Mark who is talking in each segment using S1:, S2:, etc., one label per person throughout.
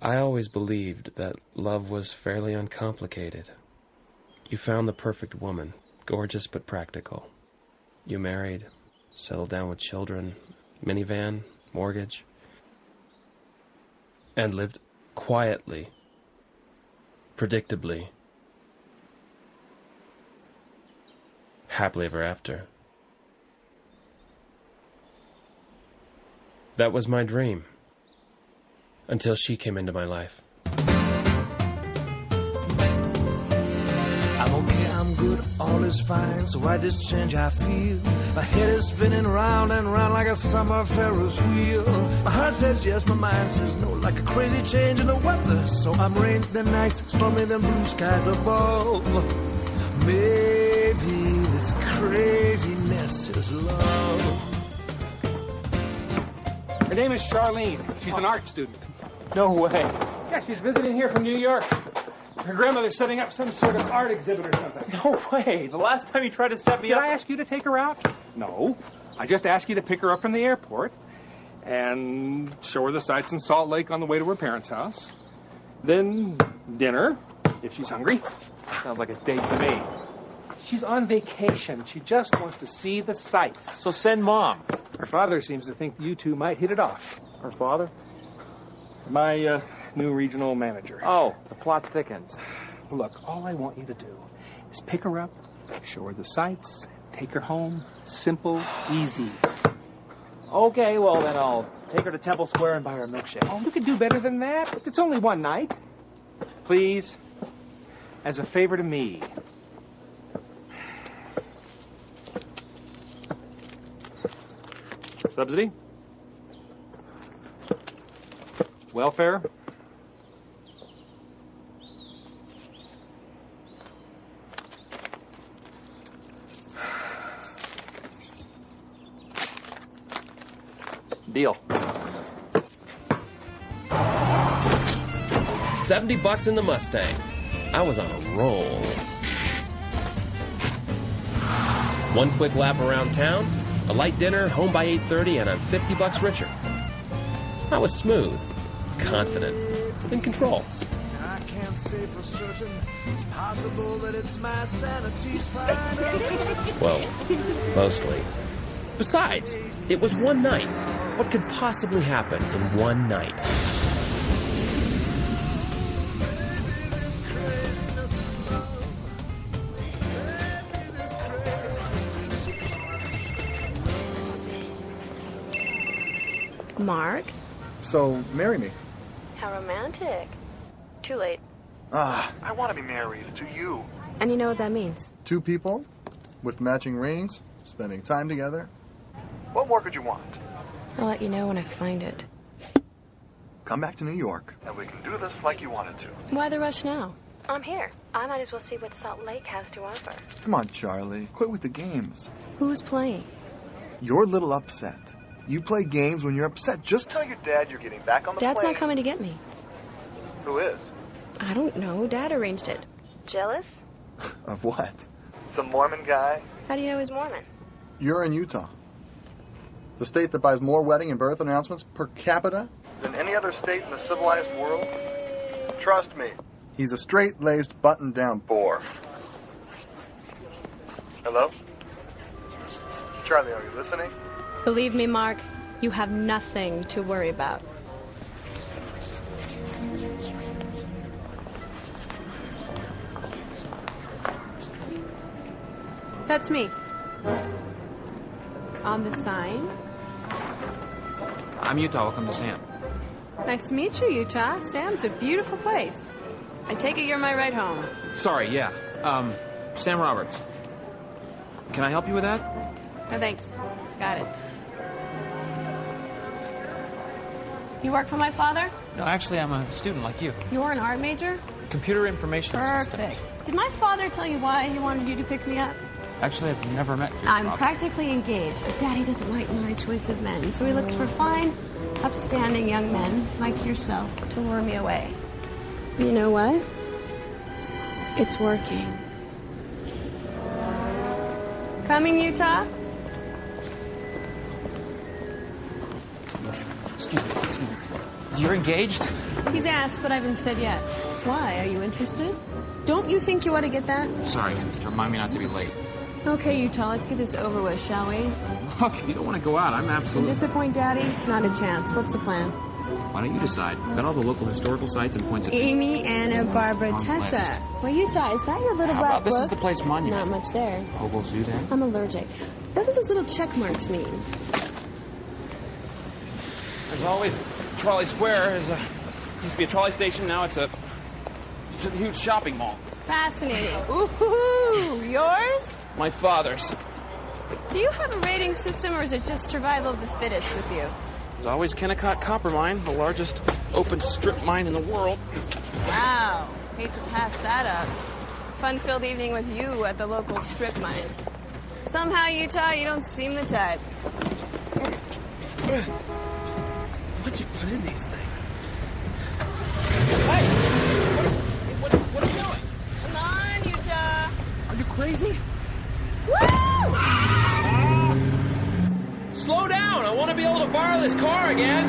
S1: I always believed that love was fairly uncomplicated. You found the perfect woman, gorgeous but practical. You married, settled down with children, minivan, mortgage, and lived quietly, predictably, happily ever after. That was my dream, until she came into my life.
S2: I'm okay, I'm good, all is fine, so why this change I feel? My head is spinning round and round like a summer Ferris wheel. My heart says yes, my mind says no, like a crazy change in the weather. So I'm rain, then ice, stormy, then blue skies above. Maybe this craziness is love.
S3: Her name is Charlene. She's an art student.
S4: No way.
S3: Yeah, she's visiting here from New York. Her grandmother's setting up some sort of art exhibit or something.
S4: No way. The last time you tried to set me up...
S3: Did I ask you to take her out? No. I just asked you to pick her up from the airport and show her the sights in Salt Lake on the way to her parents' house. Then dinner, if she's hungry.
S4: Sounds like a date to me.
S3: She's on vacation. She just wants to see the sights.
S4: So send Mom.
S3: Her father seems to think you two might hit it off.
S4: Her father?
S3: My new regional manager.
S4: Oh, the plot thickens.
S3: Look, all I want you to do is pick her up, show her the sights, take her home. Simple, easy.
S4: Okay, well, then I'll take her to Temple Square and buy her a milkshake.
S3: Oh, you could do better than that. It's only one night. Please, as a favor to me.
S4: Subsidy? Welfare? Deal.
S1: $70 in the Mustang. I was on a roll. One quick lap around town, a light dinner, home by 8:30, and I'm $50 richer. I was smooth, confident, in control.
S2: I can't say for certain. It's possible that it's my sanity's fine.
S1: Well, mostly. Besides, it was one night. What could possibly happen in one night?
S5: Mark?
S6: So, marry me.
S5: How romantic. Too late.
S6: I want to be married to you.
S5: And you know what that means?
S6: Two people with matching rings, spending time together. What more could you want?
S5: I'll let you know when I find it.
S6: Come back to New York, and we can do this like you wanted to.
S5: Why the rush now? I'm here. I might as well see what Salt Lake has to offer.
S6: Come on, Charlie. Quit with the games.
S5: Who's playing?
S6: You're a little upset. You play games when you're upset. Just tell your dad you're getting back on the
S5: Dad's
S6: plane.
S5: not coming to get me.
S6: Who is?
S5: I don't know. Dad arranged it. Jealous?
S6: Of what? Some Mormon guy?
S5: How do you know he's Mormon?
S6: You're in Utah. The state that buys more wedding and birth announcements per capita than any other state in the civilized world. Trust me. He's a straight-laced, button-down bore. Hello? Charlie, are you listening?
S5: Believe me, Mark, you have nothing to worry about. That's me. On the sign.
S4: I'm Utah. Welcome to Sam.
S5: Nice to meet you, Utah. Sam's a beautiful place. I take it you're my ride home.
S4: Sorry, yeah. Sam Roberts. Can I help you with that?
S5: No, thanks. Got it. You work for my father?
S4: No, actually, I'm a student like you.
S5: You're an art major?
S4: Computer information systems.
S5: Perfect. Did my father tell you why he wanted you to pick me up?
S4: Actually, I've never met your
S5: I'm
S4: father.
S5: practically engaged, but Daddy doesn't like my choice of men, so he looks for fine, upstanding young men like yourself to lure me away. You know what? It's working. Coming, Utah?
S4: Excuse me. You're engaged?
S5: He's asked, but I haven't said yes. Why? Are you interested? Don't you think you ought to get that?
S4: Sorry, just remind me not to be late.
S5: Okay, Utah, let's get this over with, shall we?
S4: Look, if you don't want to go out, I'm absolutely...
S5: Disappoint Daddy? Not a chance. What's the plan?
S4: Why don't you decide? Got all the local historical sites and points of...
S5: Amy, Anna, Barbara, Tessa. Well, Utah, is that your little
S4: How
S5: black
S4: about this
S5: book?
S4: is the place monument.
S5: Not much there.
S4: Hobo Zoo there?
S5: I'm allergic. What do those little check marks mean?
S4: There's always Trolley Square. Used to be a trolley station. Now it's a huge shopping mall.
S5: Fascinating. Ooh, yours?
S4: My father's.
S5: Do you have a rating system, or is it just survival of the fittest with you?
S4: There's always Kennecott Copper Mine, the largest open strip mine in the world.
S5: Wow. Hate to pass that up. Fun-filled evening with you at the local strip mine. Somehow, Utah, you don't seem the type.
S4: What'd you put in these things? Hey! What are you doing?
S5: Come on, Utah.
S4: Are you crazy?
S5: Woo!
S4: Slow down! I want to be able to borrow this car again!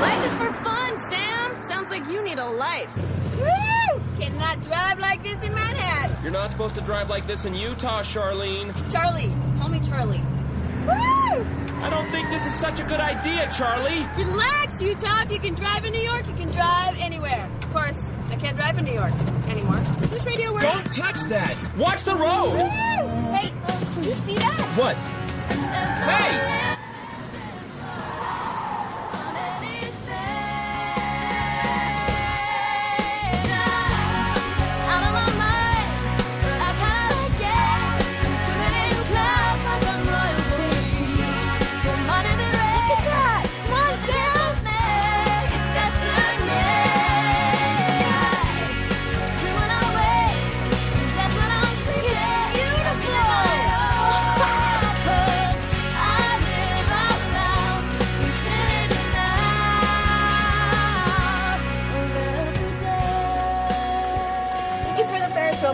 S5: Life is for fun, Sam. Sounds like you need a life. Woo! Cannot drive like this in Manhattan.
S4: You're not supposed to drive like this in Utah, Charlene.
S5: Charlie. Call me Charlie. Woo!
S4: I don't think this is such a good idea, Charlie.
S5: Relax, Utah. If you can drive in New York, you can drive anywhere. Of course, I can't drive in New York anymore. Does this radio work?
S4: Don't touch that! Watch the road!
S5: Woo! Hey, did you see that?
S4: What? Hey!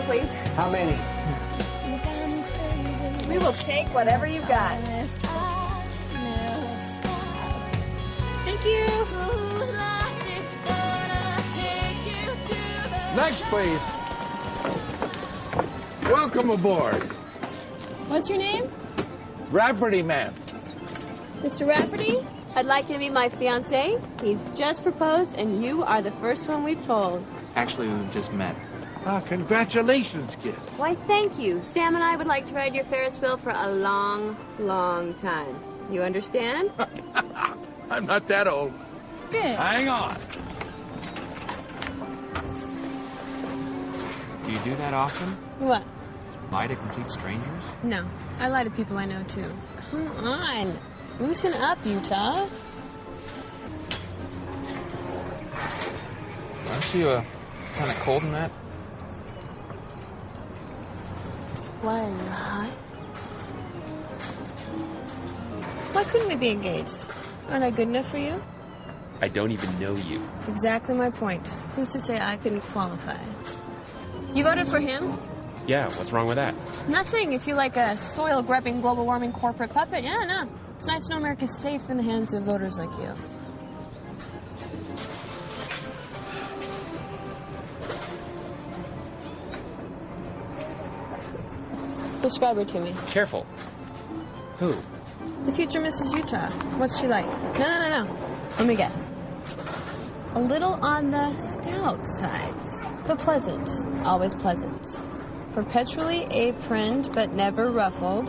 S5: Please.
S7: How many?
S5: We will take whatever you've got. Thank you.
S7: Next, please. Welcome aboard.
S5: What's your name?
S7: Rafferty Man.
S5: Mr. Rafferty, I'd like you to meet my fiancé. He's just proposed, and you are the first one we've told.
S4: Actually, we've just met.
S7: Congratulations, kid.
S5: Why, thank you. Sam and I would like to ride your Ferris wheel for a long, long time. You understand?
S7: I'm not that old.
S5: Good.
S7: Hang on.
S4: Do you do that often?
S5: What?
S4: Lie to complete strangers?
S5: No. I lie to people I know, too. Come on. Loosen up, Utah.
S4: Aren't you, kind of cold in that?
S5: Why, are you hot? Why couldn't we be engaged? Aren't I good enough for you?
S1: I don't even know you.
S5: Exactly my point. Who's to say I couldn't qualify? You voted for him?
S1: Yeah, what's wrong with that?
S5: Nothing. If you like a soil-grubbing, global warming corporate puppet, yeah, no. It's nice to know America's safe in the hands of voters like you. Describe her to me.
S1: Careful. Who?
S5: The future Mrs. Utah. What's she like? No. Let me guess. A little on the stout side, but pleasant. Always pleasant. Perpetually aproned, but never ruffled.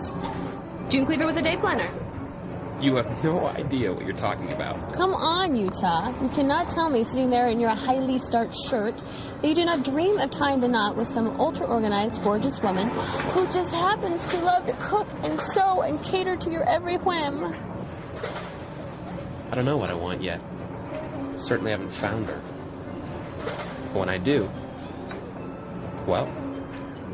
S5: June Cleaver with a day planner.
S1: You have no idea what you're talking about.
S5: Come on, Utah. You cannot tell me sitting there in your highly starched shirt that you do not dream of tying the knot with some ultra-organized, gorgeous woman who just happens to love to cook and sew and cater to your every whim.
S1: I don't know what I want yet. Certainly haven't found her. But when I do, well,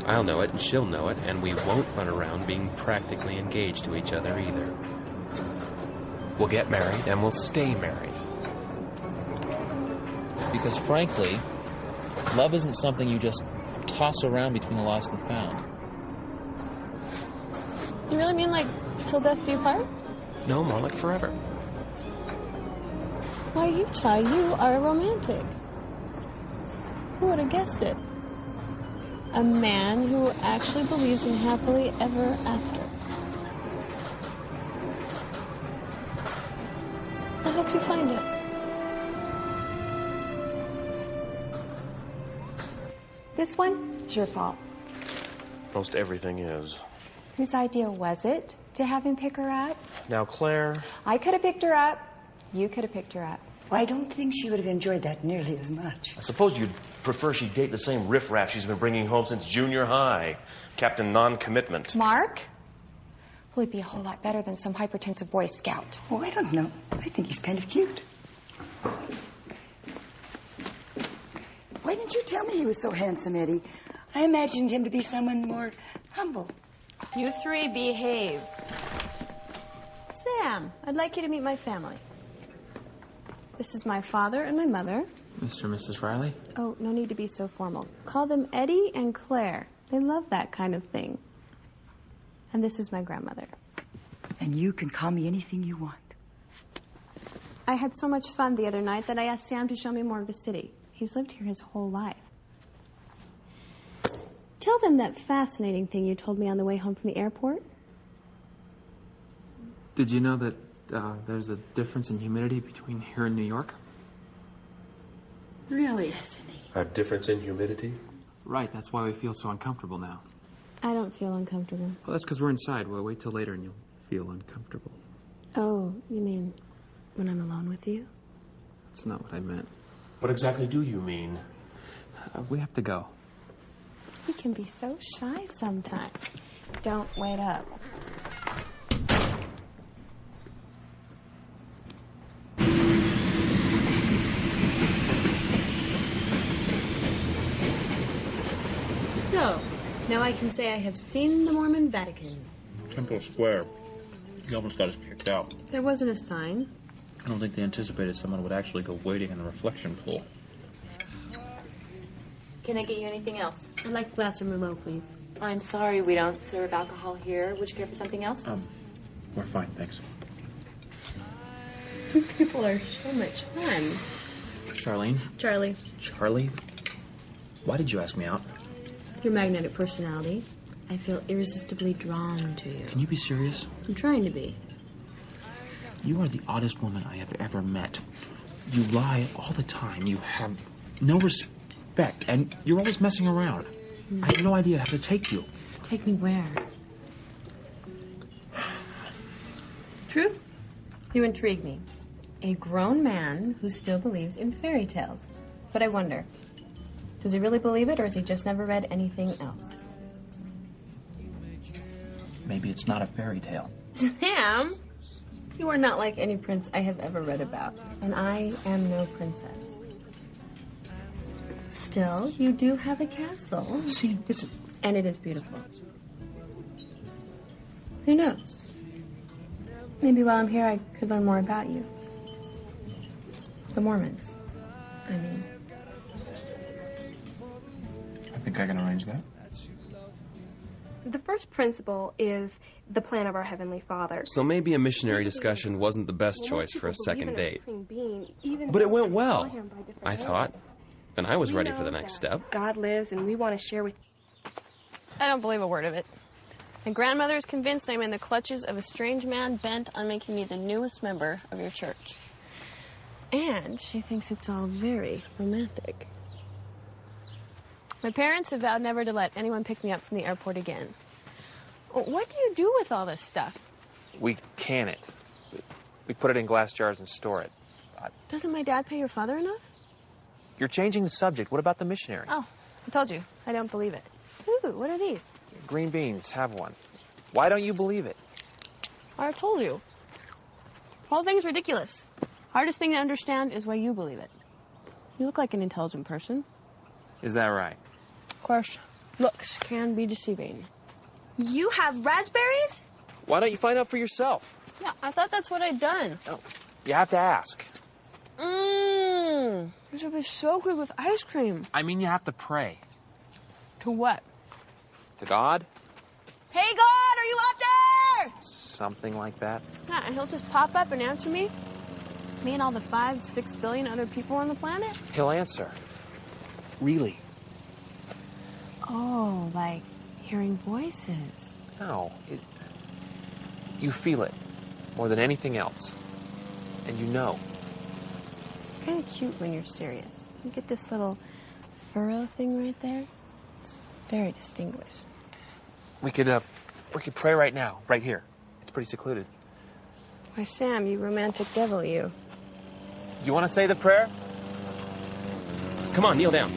S1: I'll know it and she'll know it, and we won't run around being practically engaged to each other either. We'll get married, and we'll stay married.
S8: Because frankly, love isn't something you just toss around between the lost and found.
S5: You really mean like till death do you part?
S1: No, more like forever.
S5: Why, you, Chai, you are a romantic. Who would have guessed it? A man who actually believes in happily ever after. I hope you find it.
S9: This one is your fault.
S1: Most everything is.
S9: Whose idea was it to have him pick her up?
S1: Now, Claire...
S9: I could have picked her up. You could have picked her up.
S10: Well, I don't think she would have enjoyed that nearly as much.
S11: I suppose you'd prefer she date the same riffraff she's been bringing home since junior high. Captain Non-Commitment.
S9: Mark? Well, he'd be a whole lot better than some hypertensive Boy Scout.
S10: Oh, I don't know. I think he's kind of cute. Why didn't you tell me he was so handsome, Eddie? I imagined him to be someone more humble.
S5: You three behave. Sam, I'd like you to meet my family. This is my father and my mother.
S8: Mr. and Mrs. Riley?
S5: Oh, no need to be so formal. Call them Eddie and Claire. They love that kind of thing. And this is my grandmother.
S10: And you can call me anything you want.
S5: I had so much fun the other night that I asked Sam to show me more of the city. He's lived here his whole life. Tell them that fascinating thing you told me on the way home from the airport.
S12: Did you know that there's a difference in humidity between here and New York?
S10: Really? Fascinating.
S11: A difference in humidity?
S12: Right, that's why we feel so uncomfortable now.
S5: I don't feel uncomfortable.
S12: Well, that's because we're inside. Well, wait till later and you'll feel uncomfortable.
S5: Oh, you mean when I'm alone with you?
S12: That's not what I meant.
S11: What exactly do you mean?
S12: We have to go.
S5: You can be so shy sometimes. Don't wait up. So, now I can say I have seen the Mormon Vatican.
S8: Temple Square. He almost got us kicked out.
S5: There wasn't a sign.
S8: I don't think they anticipated someone would actually go wading in the reflection pool.
S13: Can I get you anything else?
S5: I'd like a glass of Merlot, please.
S13: I'm sorry, we don't serve alcohol here. Would you care for something else?
S8: We're fine, thanks.
S5: You people are so much fun.
S8: Charlene?
S5: Charlie.
S8: Charlie? Why did you ask me out?
S5: Your magnetic personality. I feel irresistibly drawn to you.
S8: Can you be serious?
S5: I'm trying to be.
S8: You are the oddest woman I have ever met. You lie all the time. You have no respect, and you're always messing around. I have no idea how to take you.
S5: Take me where? Truth? You intrigue me. A grown man who still believes in fairy tales. But I wonder, does he really believe it, or has he just never read anything else?
S8: Maybe it's not a fairy tale.
S5: Sam, you are not like any prince I have ever read about, and I am no princess. Still, you do have a castle.
S8: See,
S5: and it is beautiful. Who knows? Maybe while I'm here I could learn more about you. The Mormons, I mean.
S8: I think I can arrange that.
S14: The first principle is the plan of our Heavenly Father.
S1: So maybe a missionary discussion wasn't the best choice for a second date. But it went well, I thought. And I was ready for the next step.
S14: God lives, and we want to share with...
S5: I don't believe a word of it. My grandmother is convinced I'm in the clutches of a strange man bent on making me the newest member of your church. And she thinks it's all very romantic. My parents have vowed never to let anyone pick me up from the airport again. What do you do with all this stuff?
S3: We can it. We put it in glass jars and store it.
S5: Doesn't my dad pay your father enough?
S3: You're changing the subject. What about the missionary?
S5: Oh, I told you. I don't believe it. Ooh, what are these?
S3: Green beans. Have one. Why don't you believe it?
S5: I told you. The whole thing's ridiculous. Hardest thing to understand is why you believe it. You look like an intelligent person.
S3: Is that right?
S5: Of course, looks can be deceiving. You have raspberries?
S3: Why don't you find out for yourself?
S5: Yeah, I thought that's what I'd done.
S3: Oh, you have to ask.
S5: This would be so good with ice cream.
S3: I mean, you have to pray.
S5: To what?
S3: To God?
S5: Hey, God, are you out there?
S3: Something like that.
S5: Yeah, and he'll just pop up and answer me. Me and all the 5-6 billion other people on the planet?
S12: He'll answer. Really.
S5: Oh, like hearing voices.
S12: No. You feel it more than anything else. And you know.
S5: Kind of cute when you're serious. You get this little furrow thing right there. It's very distinguished.
S12: We could pray right now, right here. It's pretty secluded.
S5: Why, Sam, you romantic devil, you.
S12: You want to say the prayer?
S1: Come on, kneel down.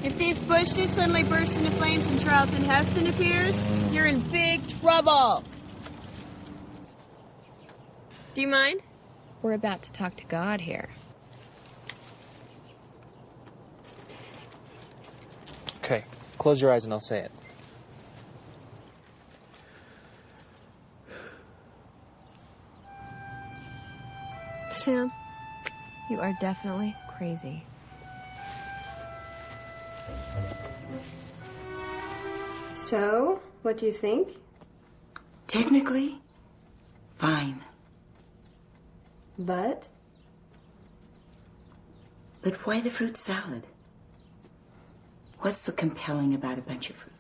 S5: If these bushes suddenly burst into flames and Charlton Heston appears, you're in big trouble. Do you mind? We're about to talk to God here.
S12: Okay, close your eyes and I'll say it.
S5: Sam, you are definitely crazy. So, what do you think?
S10: Technically, fine.
S5: But
S10: why the fruit salad? What's so compelling about a bunch of fruit?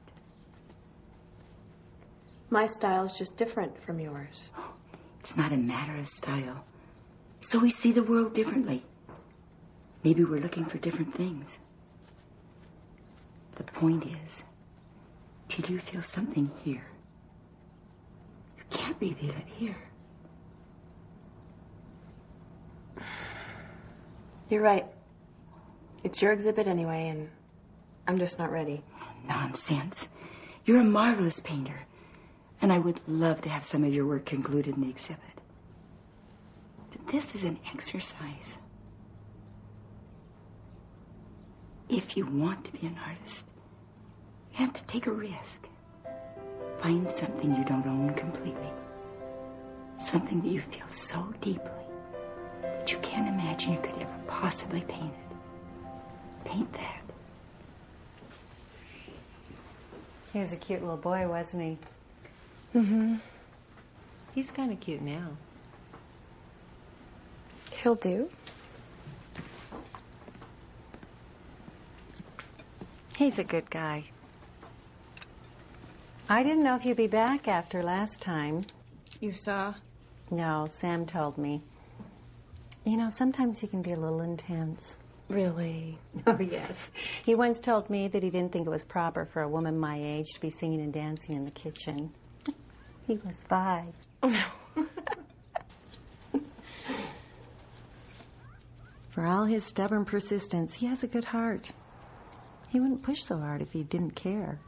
S5: my style's just different from yours.
S10: It's not a matter of style. So we see the world differently. Maybe we're looking for different things. The point is, till you feel something here, you can't reveal it here.
S5: You're right. It's your exhibit anyway, and I'm just not ready.
S10: Nonsense. You're a marvelous painter, and I would love to have some of your work included in the exhibit. But this is an exercise. If you want to be an artist, you have to take a risk. Find something you don't own completely. Something that you feel so deeply that you can't imagine you could ever possibly paint it. Paint that.
S15: He was a cute little boy, wasn't he?
S5: Mm-hmm.
S15: He's kind of cute now.
S5: He'll do.
S15: He's a good guy. I didn't know if you'd be back after last time.
S5: You saw?
S15: No, Sam told me. You know, sometimes he can be a little intense.
S5: Really?
S15: Oh, yes. He once told me that he didn't think it was proper for a woman my age to be singing and dancing in the kitchen. He was 5.
S5: Oh, no.
S15: For all his stubborn persistence, he has a good heart. He wouldn't push so hard if he didn't care.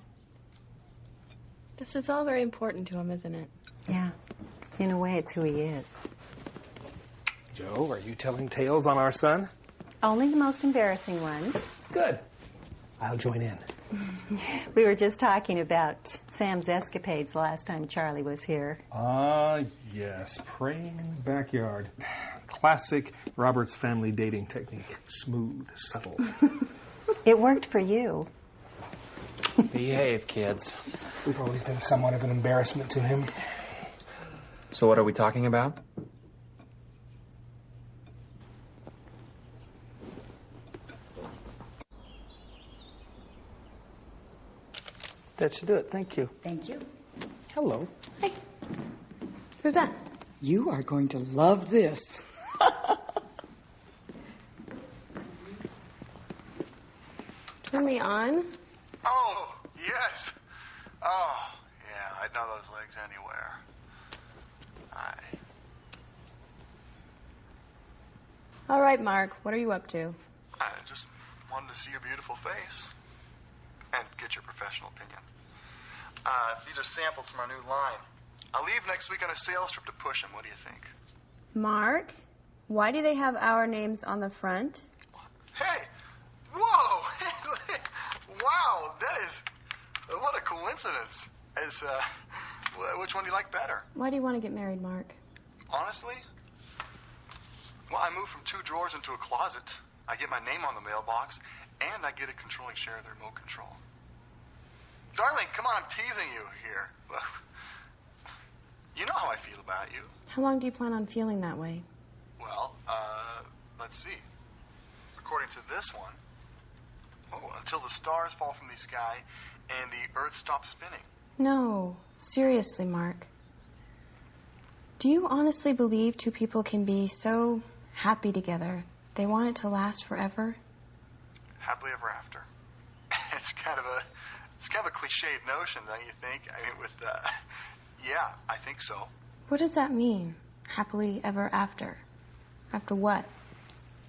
S5: This is all very important to him, isn't it?
S15: Yeah. In a way, it's who he is.
S3: Joe, are you telling tales on our son?
S15: Only the most embarrassing ones.
S3: Good. I'll join in.
S15: We were just talking about Sam's escapades last time Charlie was here.
S3: Yes. Praying in the backyard. Classic Roberts family dating technique. Smooth, subtle.
S15: It worked for you.
S12: Behave, kids.
S3: We've always been somewhat of an embarrassment to him.
S12: So what are we talking about?
S3: That should do it. Thank you.
S10: Thank you.
S3: Hello.
S5: Hey. Who's that?
S10: You are going to love this.
S5: Turn me on?
S6: Oh, yes. Oh, yeah, I'd know those legs anywhere.
S5: All right, Mark, what are you up to?
S6: I just wanted to see your beautiful face and get your professional opinion. These are samples from our new line. I'll leave next week on a sales trip to push them. What do you think?
S5: Mark, why do they have our names on the front?
S6: Hey! Whoa! Wow, that is... what a coincidence. Which one do you like better?
S5: Why do you want to get married, Mark?
S6: Honestly? Well, I moved from 2 drawers into a closet. I get my name on the mailbox, and I get a controlling share of the remote control. Darling, come on, I'm teasing you here. You know how I feel about you.
S5: How long do you plan on feeling that way?
S6: Well, let's see. According to this one, until the stars fall from the sky and the earth stops spinning.
S5: No, seriously, Mark. Do you honestly believe two people can be so happy together they want it to last forever?
S6: Happily ever after. It's kind of a cliched notion, don't you think? I mean, yeah, I think so.
S5: What does that mean? Happily ever after? After what?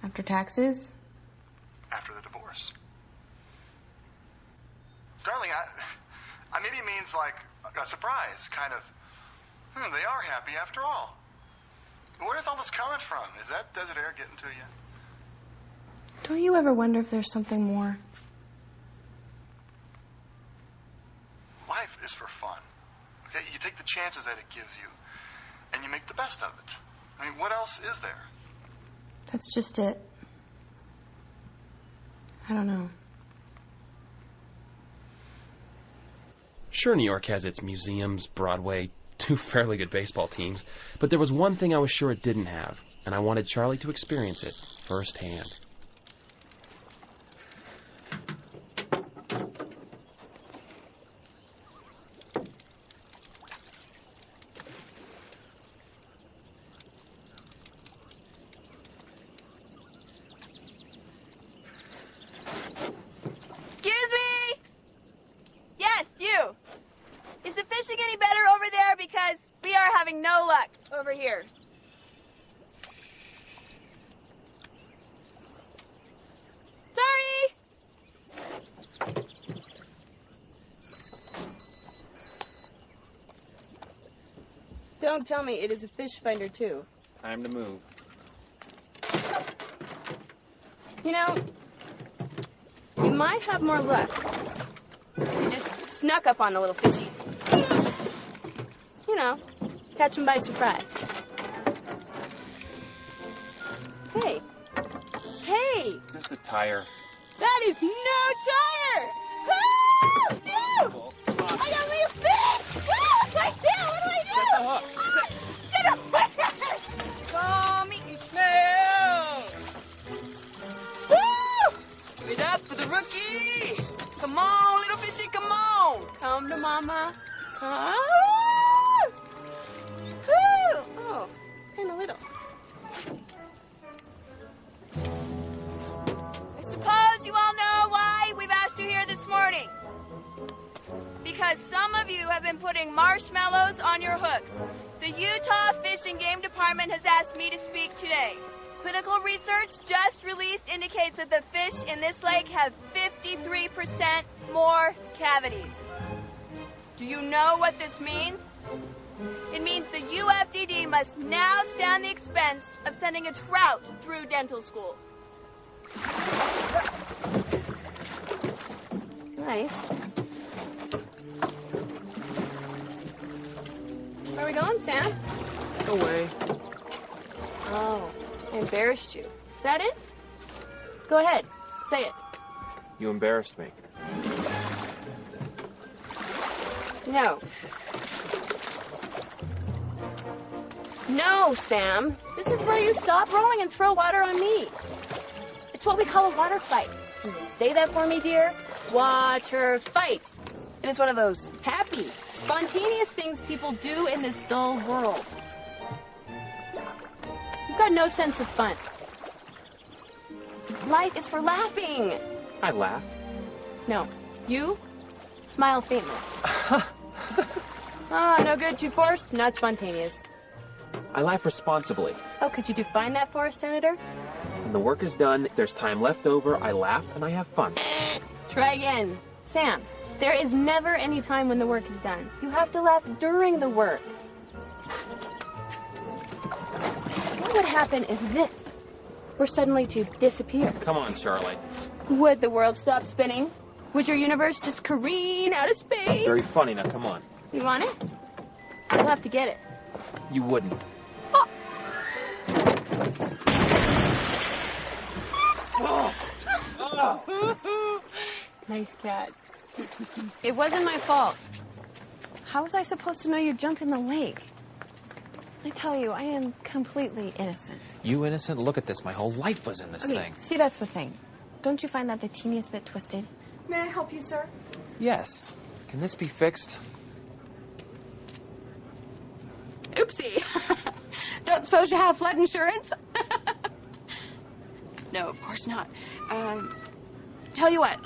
S5: After taxes?
S6: After the divorce. Darling, I maybe it means like a surprise, kind of, they are happy after all. Where does all this coming from? Is that desert air getting to you?
S5: Don't you ever wonder if there's something more?
S6: Life is for fun. Okay, you take the chances that it gives you, and you make the best of it. I mean, what else is there?
S5: That's just it. I don't know.
S1: Sure, New York has its museums, Broadway, 2 fairly good baseball teams, but there was one thing I was sure it didn't have, and I wanted Charly to experience it firsthand.
S16: No luck over here. Sorry. Don't tell me it is a fish finder too.
S12: Time to move.
S16: You know, you might have more luck. You just snuck up on the little fishies. You know, catch them by surprise. Hey. Hey!
S12: Just a tire.
S16: That is no tire! Oh, no! I got me a fish! Oh, I did! What do I do?
S12: Set the hook.
S16: Get away! Come eat me smell! Woo! Give it up for the rookie! Come on, little fishy, come on! Come to mama. Come. Oh, kind of little. I suppose you all know why we've asked you here this morning. Because some of you have been putting marshmallows on your hooks. The Utah Fish and Game Department has asked me to speak today. Clinical research just released indicates that the fish in this lake have 53% more cavities. Do you know what this means? It means the UFDD must now stand the expense of sending a trout through dental school. Nice. Where are we going, Sam?
S12: Away.
S16: Oh, I embarrassed you. Is that it? Go ahead. Say it.
S12: You embarrassed me.
S16: No. No, Sam. This is where you stop rowing and throw water on me. It's what we call a water fight. Can you say that for me, dear? Water fight. It is one of those happy, spontaneous things people do in this dull world. You've got no sense of fun. Life is for laughing.
S12: I laugh.
S16: No. You? Smile faintly. No good, too forced, not spontaneous.
S12: I laugh responsibly.
S16: Oh, could you define that for us, Senator?
S12: When the work is done, if there's time left over, I laugh and I have fun.
S16: Try again. Sam, there is never any time when the work is done. You have to laugh during the work. What would happen if this were suddenly to disappear?
S12: Come on, Charly.
S16: Would the world stop spinning? Would your universe just careen out of space?
S12: Very funny. Now, come on.
S16: You want it? You'll have to get it.
S12: You wouldn't.
S16: Nice cat. It wasn't my fault. How was I supposed to know you'd jump in the lake?
S5: I tell you, I am completely innocent.
S12: You innocent? Look at this. My whole life was in this thing.
S5: See, that's the thing. Don't you find that the teeniest bit twisted?
S17: May I help you, sir?
S12: Yes. Can this be fixed?
S17: Oopsie. Don't suppose you have flood insurance? No, of course not. Tell you what,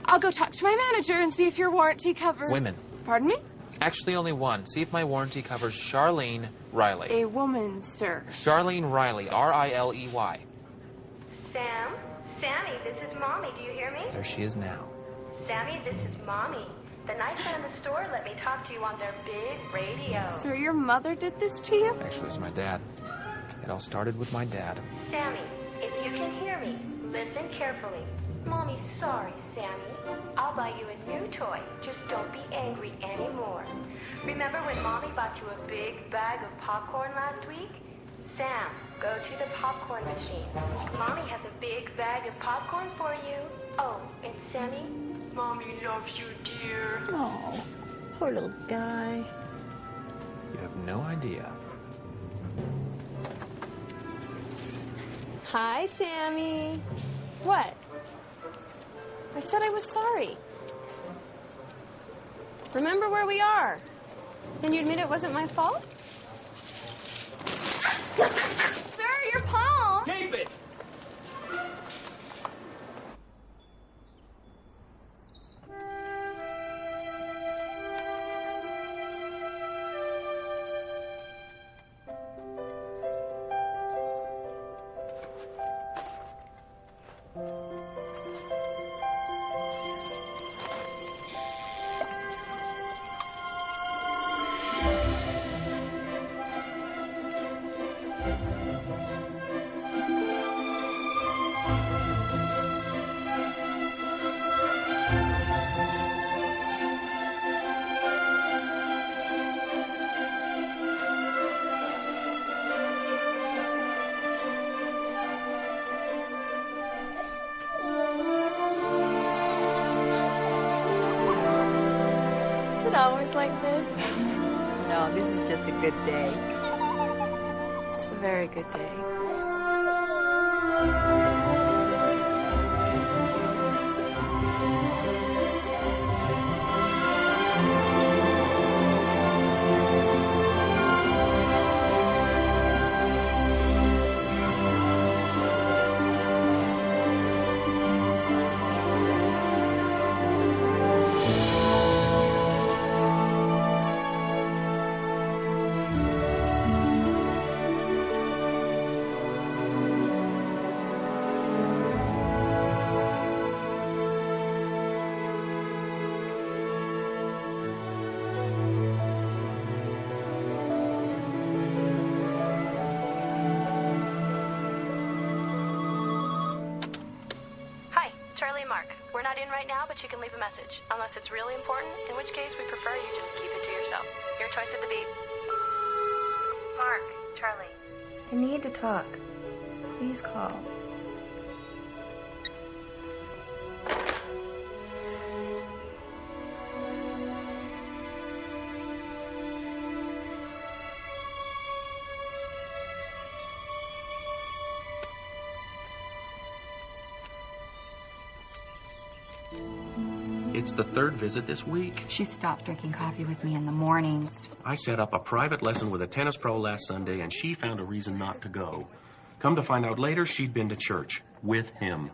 S17: I'll go talk to my manager and see if your warranty covers...
S12: Women.
S17: Pardon me?
S12: Actually, only one. See if my warranty covers Charlene Riley.
S17: A woman, sir.
S12: Charlene Riley. R-I-L-E-Y.
S18: Sam? Sammy, this is Mommy. Do you hear me?
S12: There she is now.
S18: Sammy, this is Mommy. The night man in the store let me talk to you on their big radio.
S17: Sir, your mother did this to you?
S12: Actually, it was my dad. It all started with my dad.
S18: Sammy, if you can hear me, listen carefully. Mommy's sorry, Sammy. I'll buy you a new toy. Just don't be angry anymore. Remember when Mommy bought you a big bag of popcorn last week? Sam, go to the popcorn machine. Mommy has a big bag of popcorn for you. Oh, and Sammy, Mommy loves you, dear.
S5: Oh, poor little guy.
S12: You have no idea.
S5: Hi, Sammy. What? I said I was sorry. Remember where we are. Can you admit it wasn't my fault?
S17: Sir, your palm!
S3: Keep it!
S5: Is it always like this?
S15: No, this is just a good day.
S5: It's a very good day.
S18: Charlie and Mark. We're not in right now, but you can leave a message. Unless it's really important, in which case we prefer you just keep it to yourself. Your choice at the beep. Mark, Charlie.
S19: I need to talk. Please call.
S11: It's the third visit this week.
S9: She stopped drinking coffee with me in the mornings.
S11: I set up a private lesson with a tennis pro last Sunday, and she found a reason not to go. Come to find out later, she'd been to church with him.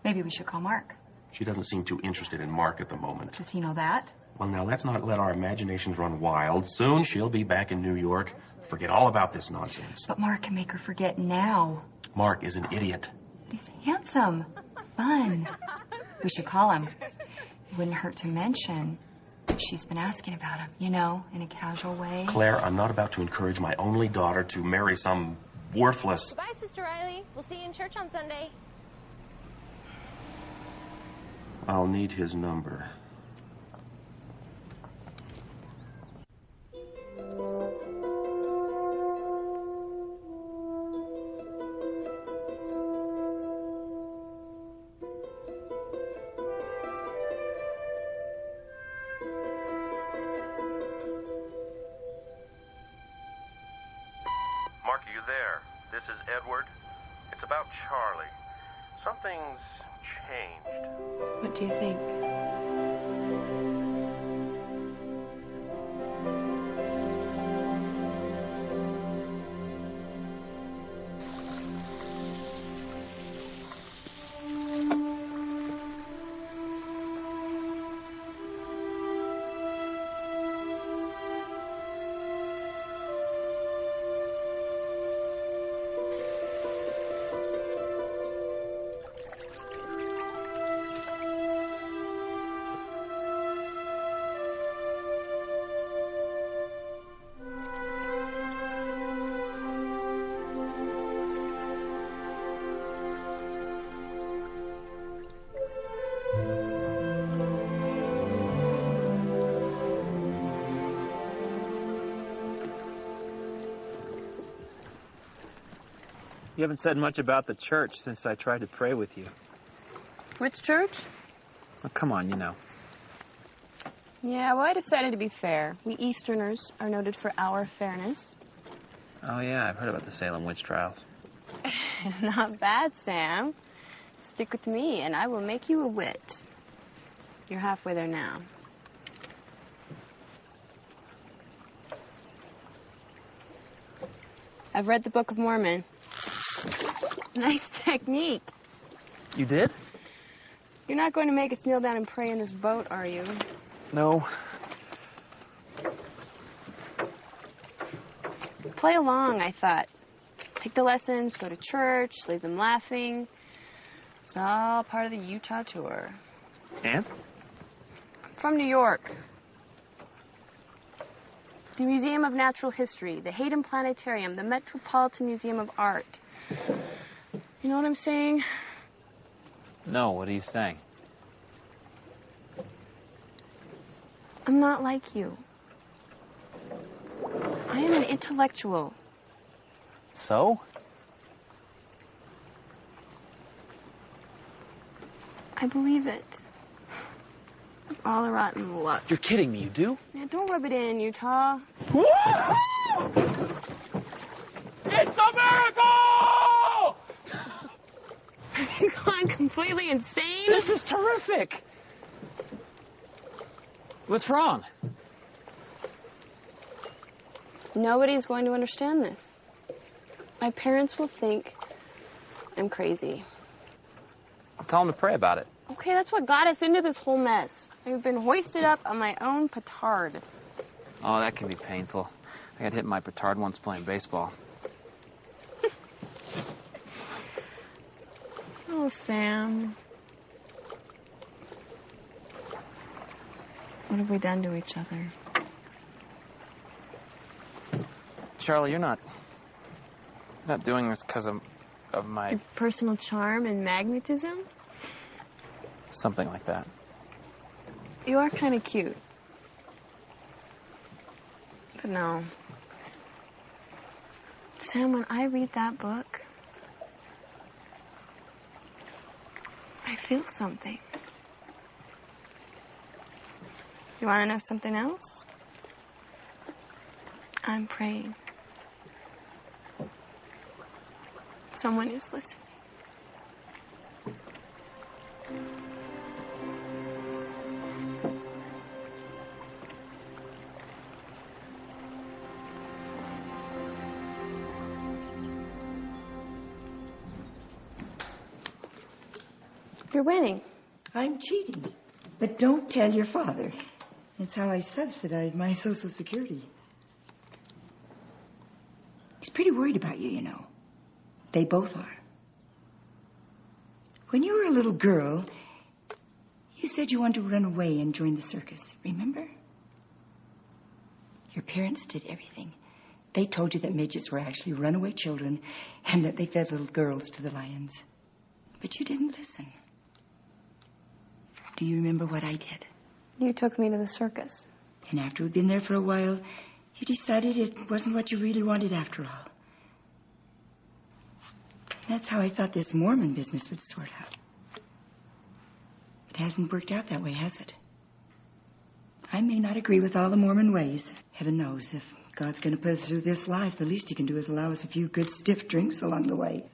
S9: Maybe we should call Mark.
S11: She doesn't seem too interested in Mark at the moment.
S9: Does he know that?
S11: Well, now, let's not let our imaginations run wild. Soon she'll be back in New York. Forget all about this nonsense.
S9: But Mark can make her forget now.
S11: Mark is an idiot.
S9: But he's handsome. Fun. We should call him. It wouldn't hurt to mention she's been asking about him, you know, in a casual way.
S11: Claire, I'm not about to encourage my only daughter to marry some worthless...
S20: Bye, Sister Riley. We'll see you in church on Sunday.
S11: I'll need his number. this is Edward. It's about Charlie. Something's changed.
S5: What do you think?
S12: You haven't said much about the church since I tried to pray with you.
S5: Which church?
S12: Oh, come on, you know.
S5: Yeah, well, I decided to be fair. We Easterners are noted for our fairness.
S12: Oh, yeah, I've heard about the Salem witch trials.
S5: Not bad, Sam. Stick with me, and I will make you a wit. You're halfway there now. I've read the Book of Mormon. Nice technique.
S12: You did?
S5: You're not going to make us kneel down and pray in this boat, are you?
S12: No.
S5: Play along, I thought. Take the lessons, go to church, leave them laughing. It's all part of the Utah tour.
S12: And?
S5: I'm from New York. The Museum of Natural History, the Hayden Planetarium, the Metropolitan Museum of Art. You know what I'm saying?
S12: No, what are you saying?
S5: I'm not like you. I am an intellectual.
S12: So?
S5: I believe it. All the rotten luck.
S12: You're kidding me, you do?
S5: Yeah, don't rub it in, Utah.
S12: It's a miracle!
S5: Have you gone completely insane?
S12: This is terrific! What's wrong?
S5: Nobody's going to understand this. My parents will think I'm crazy.
S12: Tell them to pray about it.
S5: Okay, that's what got us into this whole mess. I've been hoisted up on my own petard.
S12: Oh, that can be painful. I got hit in my petard once playing baseball.
S5: Oh, Sam. What have we done to each other?
S12: Charlie, you're not doing this because of my...
S5: Your personal charm and magnetism?
S12: Something like that.
S5: You are kind of cute. But no. Sam, when I read that book, I feel something. You want to know something else? I'm praying. Someone is listening. You're winning.
S10: I'm cheating. But don't tell your father. It's how I subsidize my Social Security. He's pretty worried about you, you know. They both are. When you were a little girl, you said you wanted to run away and join the circus, remember? Your parents did everything. They told you that midgets were actually runaway children and that they fed little girls to the lions. But you didn't listen. Do you remember what I did?
S5: You took me to the circus.
S10: And after we'd been there for a while, you decided it wasn't what you really wanted after all. That's how I thought this Mormon business would sort out. It hasn't worked out that way, has it? I may not agree with all the Mormon ways. Heaven knows, if God's going to put us through this life, the least he can do is allow us a few good stiff drinks along the way.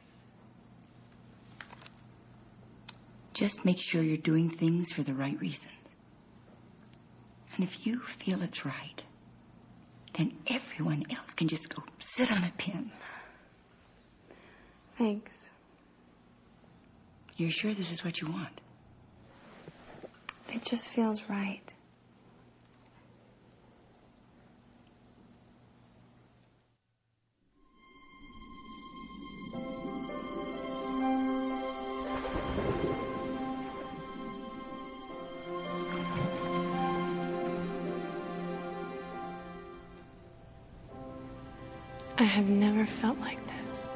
S10: Just make sure you're doing things for the right reasons. And if you feel it's right, then everyone else can just go sit on a pin.
S5: Thanks.
S10: You're sure this is what you want?
S5: It just feels right. I have never felt like this.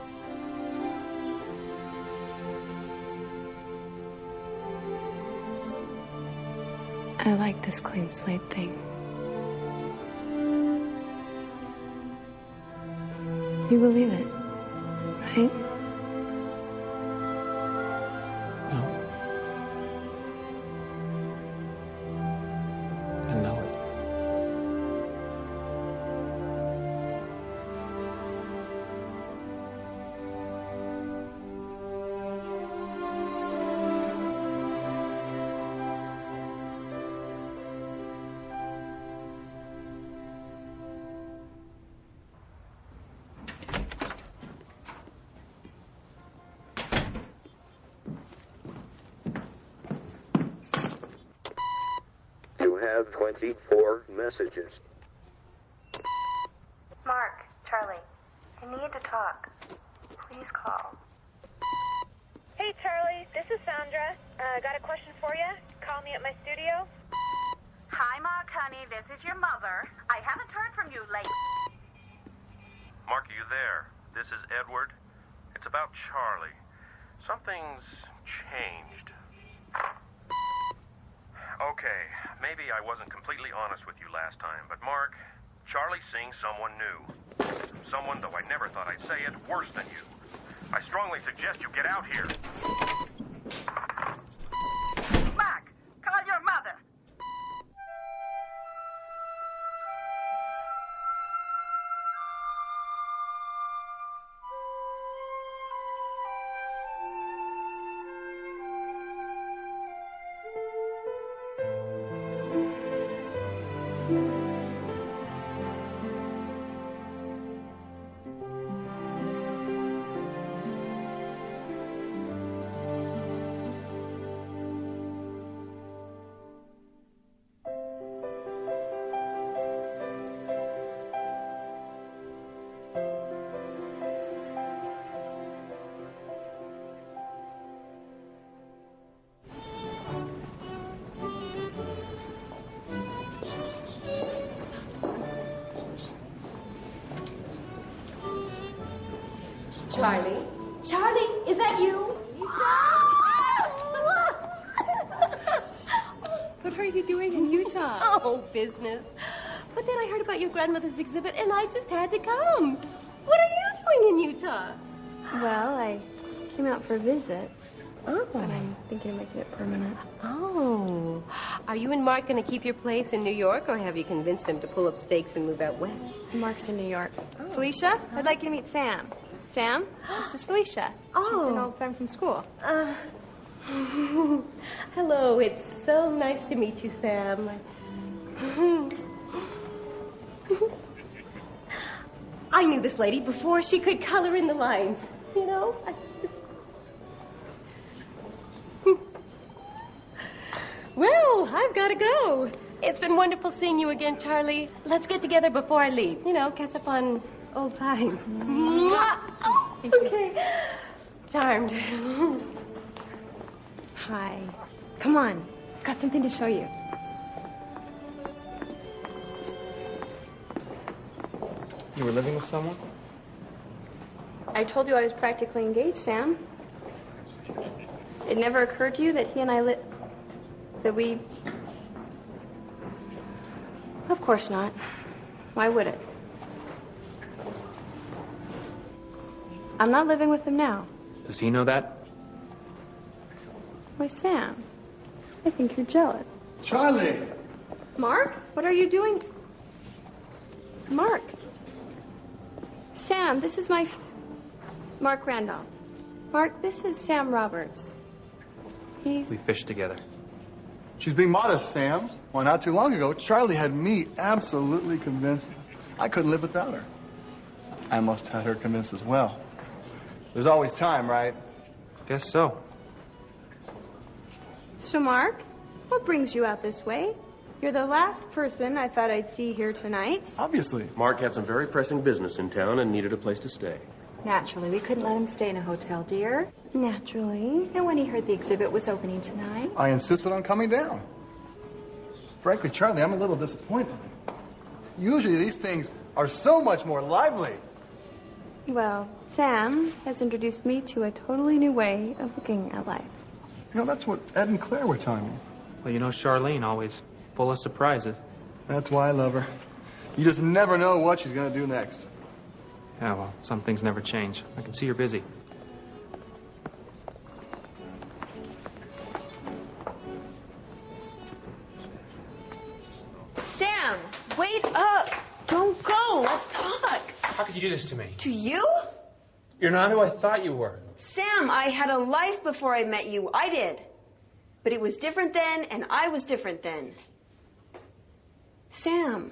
S5: I like this clean slate thing. You believe it, right?
S12: No. I know it.
S21: Have 24 messages.
S19: Mark, Charlie, I need to talk. Please call.
S20: Hey, Charlie, this is Sandra. Got a question for you? Call me at my studio.
S22: Hi, Mark, honey. This is your mother. I haven't heard from you lately.
S11: Mark, are you there? This is Edward. It's about Charlie. Something's changed. Okay, maybe I wasn't completely honest with you last time, but Mark, Charlie's seeing someone new. Someone, though I never thought I'd say it, worse than you. I strongly suggest you get out here.
S22: Mark, call your mother.
S17: Charlie? Charlie, is that you?
S14: What are you doing in Utah?
S17: Oh, business. But then I heard about your grandmother's exhibit, and I just had to come. What are you doing in Utah?
S5: Well, I came out for a visit.
S17: Oh.
S5: But I'm thinking of making it permanent.
S17: Oh. Are you and Mark going to keep your place in New York, or have you convinced him to pull up stakes and move out west?
S5: Mark's in New York. Felicia, I'd like you to meet Sam. Sam, this is Felicia. She's an old friend from school.
S17: Hello, it's so nice to meet you, Sam. I knew this lady before she could color in the lines. You know? Well, I've got to go. It's been wonderful seeing you again, Charlie. Let's get together before I leave. You know, catch up on old times. Oh, okay. Charmed.
S5: Hi. Come on. I've got something to show you.
S12: You were living with someone?
S5: I told you I was practically engaged, Sam. It never occurred to you that he and I that we... Of course not. Why would it? I'm not living with him now.
S12: Does he know that?
S5: Why, Sam, I think you're jealous.
S6: Charlie!
S14: Mark, what are you doing? Mark. Sam, this is my... Mark Randolph. Mark, this is Sam Roberts.
S12: We fished together.
S6: She's being modest, Sam. Well, not too long ago, Charlie had me absolutely convinced I couldn't live without her. I almost had her convinced as well. There's always time, right?
S12: Guess so.
S14: So, Mark, what brings you out this way? You're the last person I thought I'd see here tonight.
S6: Obviously.
S11: Mark had some very pressing business in town and needed a place to stay.
S9: Naturally, we couldn't let him stay in a hotel, dear.
S14: Naturally.
S9: And when he heard the exhibit was opening tonight...
S6: I insisted on coming down. Frankly, Charlie, I'm a little disappointed. Usually these things are so much more lively.
S14: Well, Sam has introduced me to a totally new way of looking at life.
S6: You know, that's what Ed and Claire were telling me.
S12: Well, you know, Charlene always full of surprises.
S6: That's why I love her. You just never know what she's going to do next.
S12: Yeah, well, some things never change. I can see you're busy.
S14: Sam, wait up! Don't go. Let's talk.
S12: How could you do this to me?
S14: To you?
S12: You're not who I thought you were.
S14: Sam, I had a life before I met you. I did. But it was different then, and I was different then. Sam.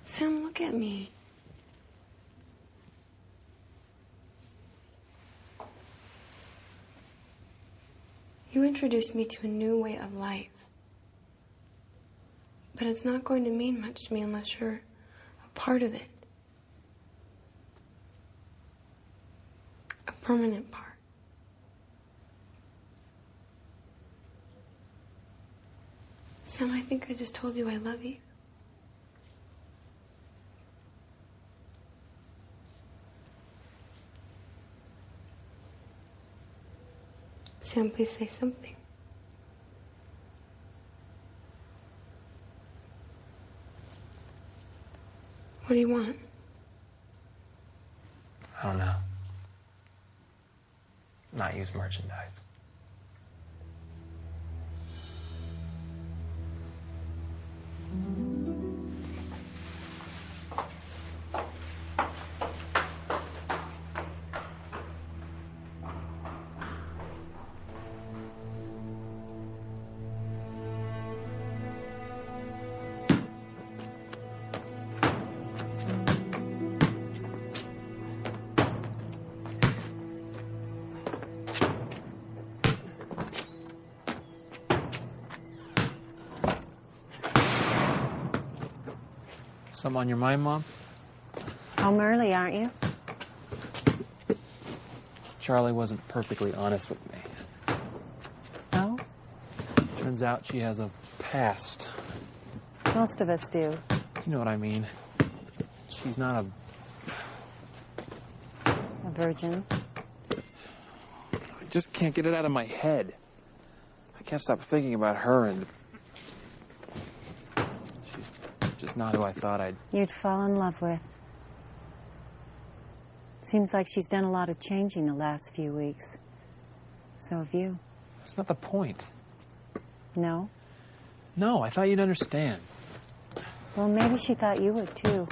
S14: Sam, look at me. You introduced me to a new way of life. But it's not going to mean much to me unless you're a part of it. A permanent part. Sam, I think I just told you I love you. Sam, please say something. What do you want?
S12: I don't know. Not use merchandise. Something on your mind, Mom?
S15: Home early, aren't you?
S12: Charlie wasn't perfectly honest with me.
S15: No?
S12: Turns out she has a past.
S15: Most of us do.
S12: You know what I mean. She's not
S15: A virgin.
S12: I just can't get it out of my head. I can't stop thinking about her, and she's just not who I thought
S15: You'd fall in love with. Seems like she's done a lot of changing the last few weeks. So have you.
S12: That's not the point.
S15: No?
S12: No, I thought you'd understand.
S15: Well, maybe she thought you would, too.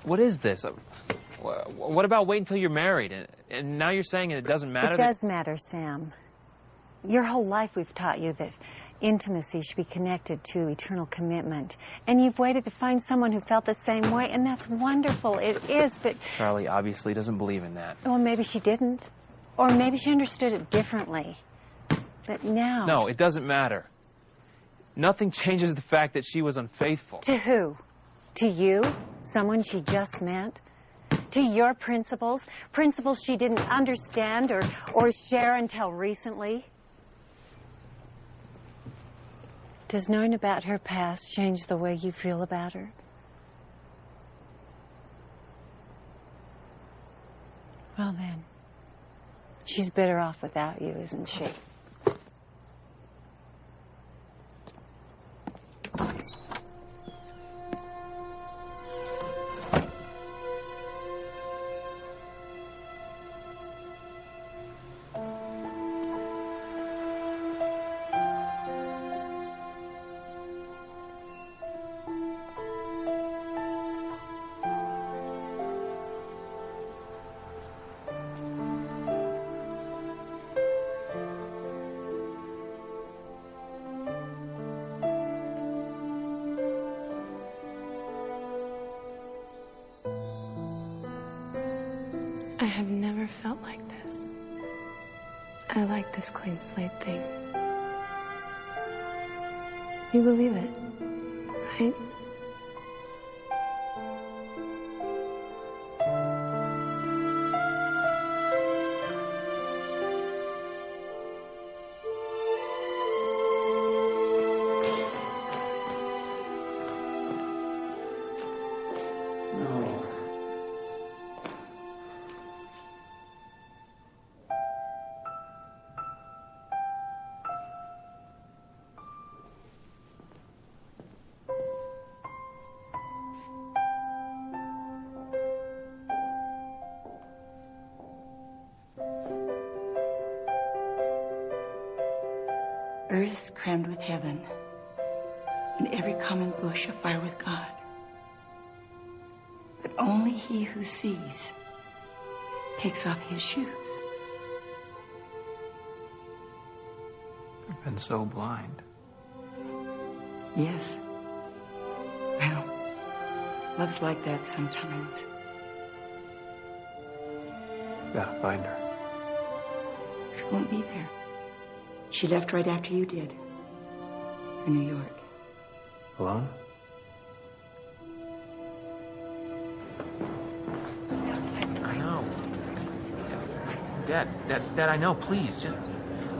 S12: What is this? What about wait until you're married? And now you're saying it doesn't matter?
S15: It does matter, Sam. Your whole life we've taught you that intimacy should be connected to eternal commitment. And you've waited to find someone who felt the same way, and that's wonderful. It is, but...
S12: Charlie obviously doesn't believe in that.
S15: Well, maybe she didn't. Or maybe she understood it differently. But now...
S12: No, it doesn't matter. Nothing changes the fact that she was unfaithful.
S15: To who? To you? Someone she just met? To your principles? Principles she didn't understand or share until recently? Does knowing about her past change the way you feel about her? Well then, she's better off without you, isn't she?
S5: have never felt like this. I like this clean slate thing. You believe it, right?
S10: Earth's crammed with heaven, and every common bush afire with God. But only he who sees takes off his shoes.
S8: I've been so blind.
S10: Yes. Well, love's like that sometimes.
S8: Gotta find her.
S10: She won't be there. She left right after you did. For New York.
S8: Alone? I know. Dad, I know. Please, just...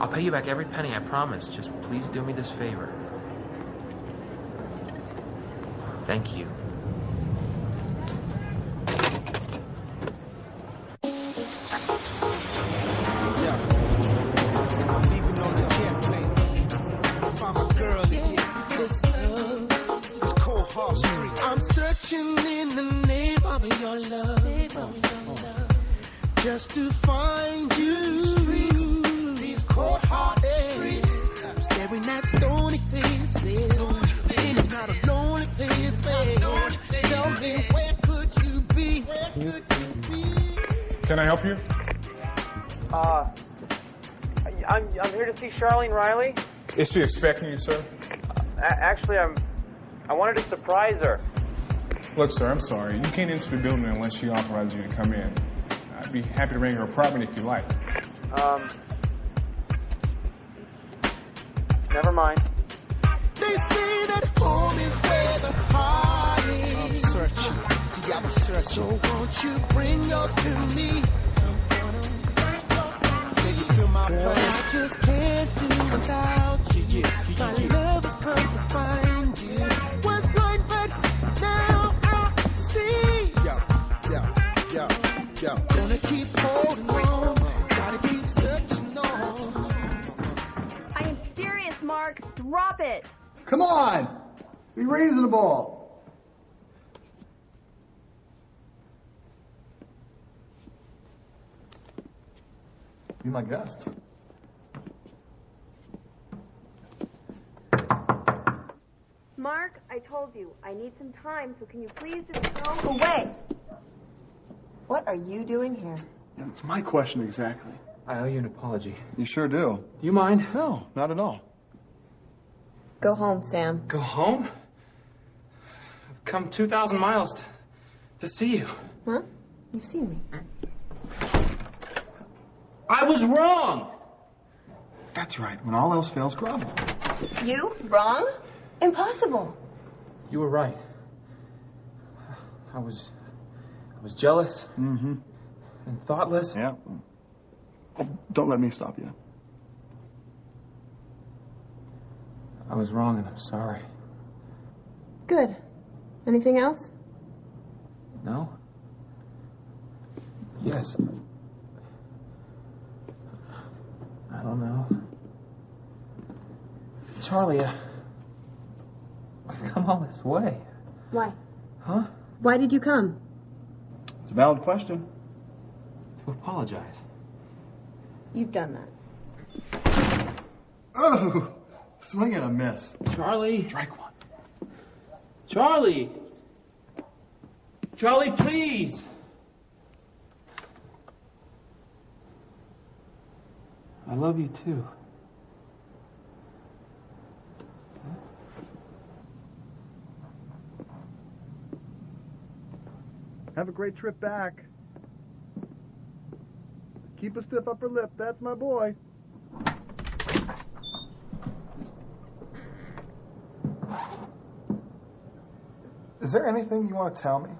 S8: I'll pay you back every penny, I promise. Just please do me this favor. Thank you.
S2: I'm searching in the name of your love, just to find you. These cold hard streets, I'm staring at stony faces, and it's not a lonely place. Tell me, where could you be?
S7: Can I help you?
S12: I'm here to see Charlene Riley.
S7: Is she expecting you, sir?
S12: Actually, I wanted to surprise her.
S7: Look, sir, I'm sorry. You can't enter the building unless she authorizes you to come in. I'd be happy to ring her apartment if you like.
S12: Never mind.
S2: They say that home is where the heart is. I'm searching. See, I'm searching. So won't you bring yours to me? Girl, I just can't do without you. My love has come to find you. Was blind, but now I see. Yo. Gonna keep holding on. Gotta keep searching on.
S16: I am serious, Mark. Drop it.
S6: Come on! Be reasonable. Be my guest.
S13: Mark, I told you, I need some time, so can you please just go away?
S9: What are you doing here?
S6: Yeah, it's my question exactly.
S8: I owe you an apology.
S6: You sure do.
S8: Do you mind?
S6: No, not at all.
S13: Go home, Sam.
S12: Go home? I've come 2,000 miles to see you.
S13: Huh? You've seen me.
S12: I was wrong!
S6: That's right. When all else fails, grovel.
S13: You? Wrong? Impossible.
S8: You were right. I was jealous.
S6: Mm-hmm.
S8: And thoughtless.
S6: Yeah. Oh, don't let me stop you.
S8: I was wrong and I'm sorry.
S13: Good. Anything else?
S8: No? Yes. I don't know. Charlie, I've come all this way.
S13: Why?
S8: Huh?
S13: Why did you come?
S6: It's a valid question.
S8: To apologize.
S13: You've done that.
S6: Oh! Swing and a miss.
S12: Charlie.
S6: Strike one.
S12: Charlie! Charlie, please!
S8: I love you too.
S6: Have a great trip back. Keep a stiff upper lip. That's my boy. Is there anything you want to tell me?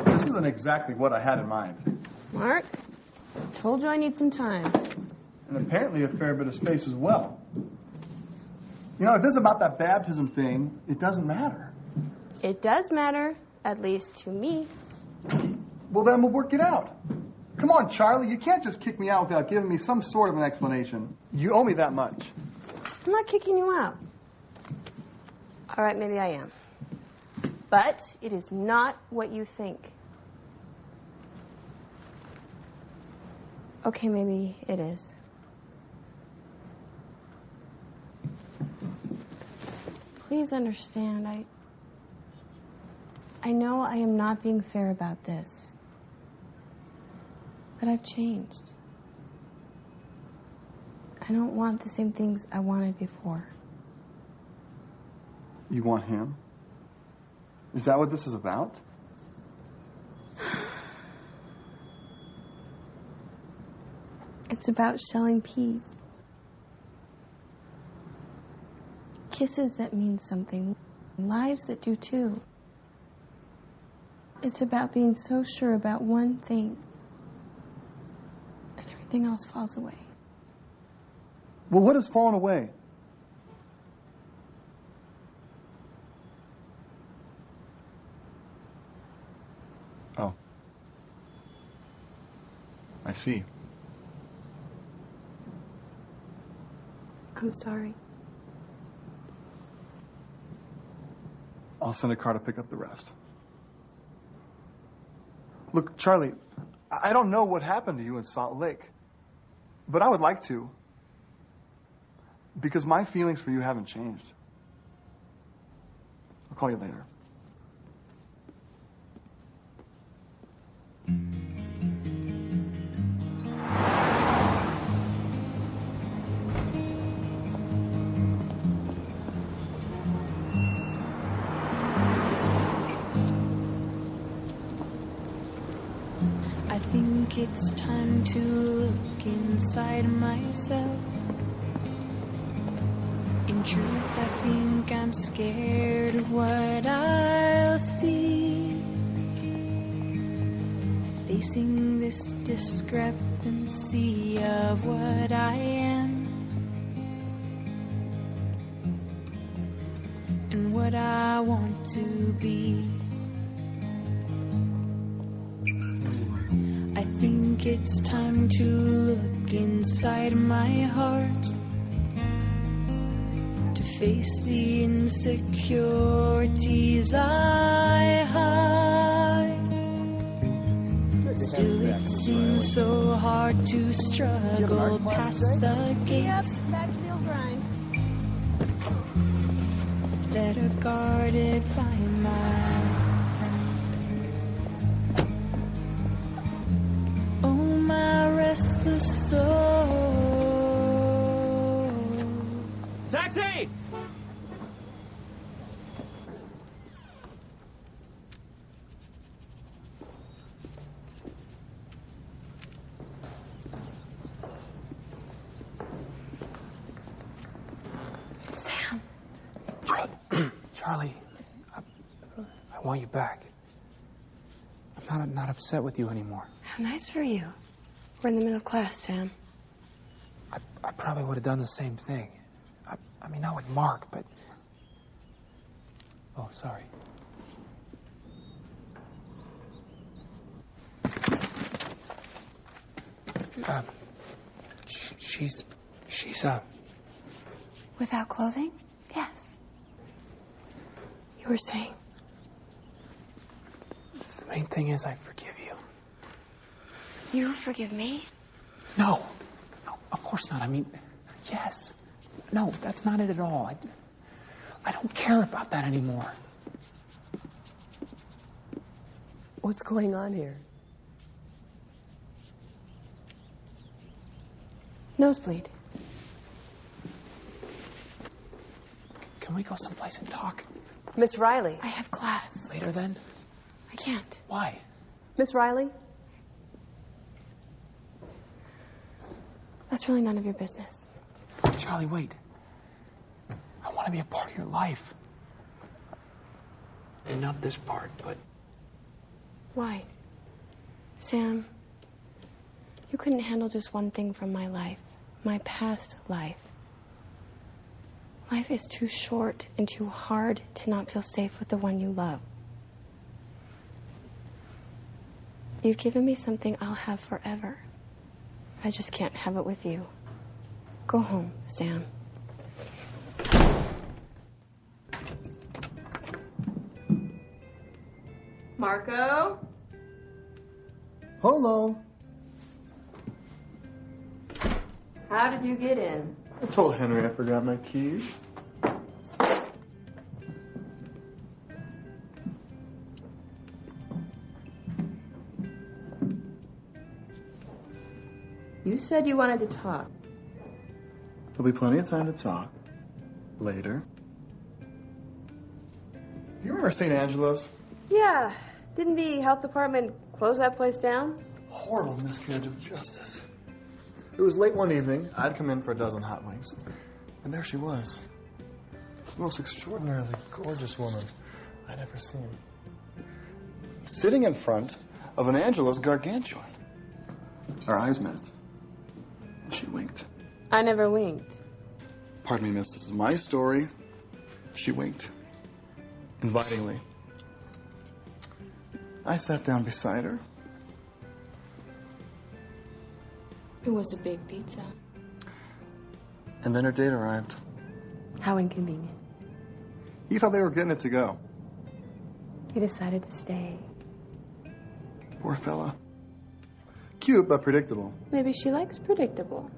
S6: This isn't exactly what I had in mind.
S5: Mark, told you I need some time.
S6: And apparently a fair bit of space as well. You know, if this is about that baptism thing, it doesn't matter.
S5: It does matter, at least to me.
S6: Well, then we'll work it out. Come on, Charlie, you can't just kick me out without giving me some sort of an explanation. You owe me that much.
S5: I'm not kicking you out. All right, maybe I am. But it is not what you think. Okay, maybe it is. Please understand, I know I am not being fair about this. But I've changed. I don't want the same things I wanted before.
S6: You want him? Is that what this is about?
S5: It's about shelling peas. Kisses that mean something. Lives that do too. It's about being so sure about one thing. And everything else falls away.
S6: Well, what has fallen away? Oh. I see.
S5: I'm sorry.
S6: I'll send a car to pick up the rest. Look, Charlie, I don't know what happened to you in Salt Lake, but I would like to, because my feelings for you haven't changed. I'll call you later.
S2: I think it's time to look inside myself. In truth, I think I'm scared of what I'll see. Facing this discrepancy of what I am and what I want to be. I think it's time to look inside my heart, to face the insecurities I hide. Still, it seems so hard to struggle past the gates that are guarded by my restless soul.
S12: Taxi!
S5: Sam.
S12: Charlie, I want you back. I'm not upset with you anymore.
S5: How nice for you. We're in the middle class, Sam.
S12: I probably would have done the same thing. I mean, not with Mark, but... Oh, sorry. She's
S5: Without clothing? Yes. You were saying?
S12: The main thing is I forgive you.
S5: You forgive me?
S12: No, of course not. I mean, yes. No, that's not it at all. I don't care about that anymore.
S17: What's going on here?
S5: Nosebleed.
S12: Can we go someplace and talk?
S17: Miss Riley.
S5: I have class.
S12: Later then?
S5: I can't.
S12: Why?
S5: Miss Riley? That's really none of your business.
S12: Charlie, wait. I want to be a part of your life. And not this part, but...
S5: Why? Sam, you couldn't handle just one thing from my life. My past life. Life is too short and too hard to not feel safe with the one you love. You've given me something I'll have forever. I just can't have it with you. Go home, Sam.
S14: Marco?
S6: Hello.
S14: How did you get in?
S6: I told Henry I forgot my keys.
S14: You said you wanted to talk.
S6: There'll be plenty of time to talk. Later. You remember St. Angela's?
S14: Yeah. Didn't the health department close that place down?
S6: Horrible miscarriage of justice. It was late one evening. I'd come in for a dozen hot wings. And there she was. The most extraordinarily gorgeous woman I'd ever seen. Sitting in front of an Angela's gargantuan. Our eyes met. And she winked.
S14: I never winked.
S6: Pardon me, miss. This is my story. She winked. Invitingly. I sat down beside her.
S5: It was a big pizza.
S6: And then her date arrived.
S5: How inconvenient.
S6: He thought they were getting it to go.
S5: He decided to stay.
S6: Poor fella. Cute, but predictable.
S5: Maybe she likes predictable.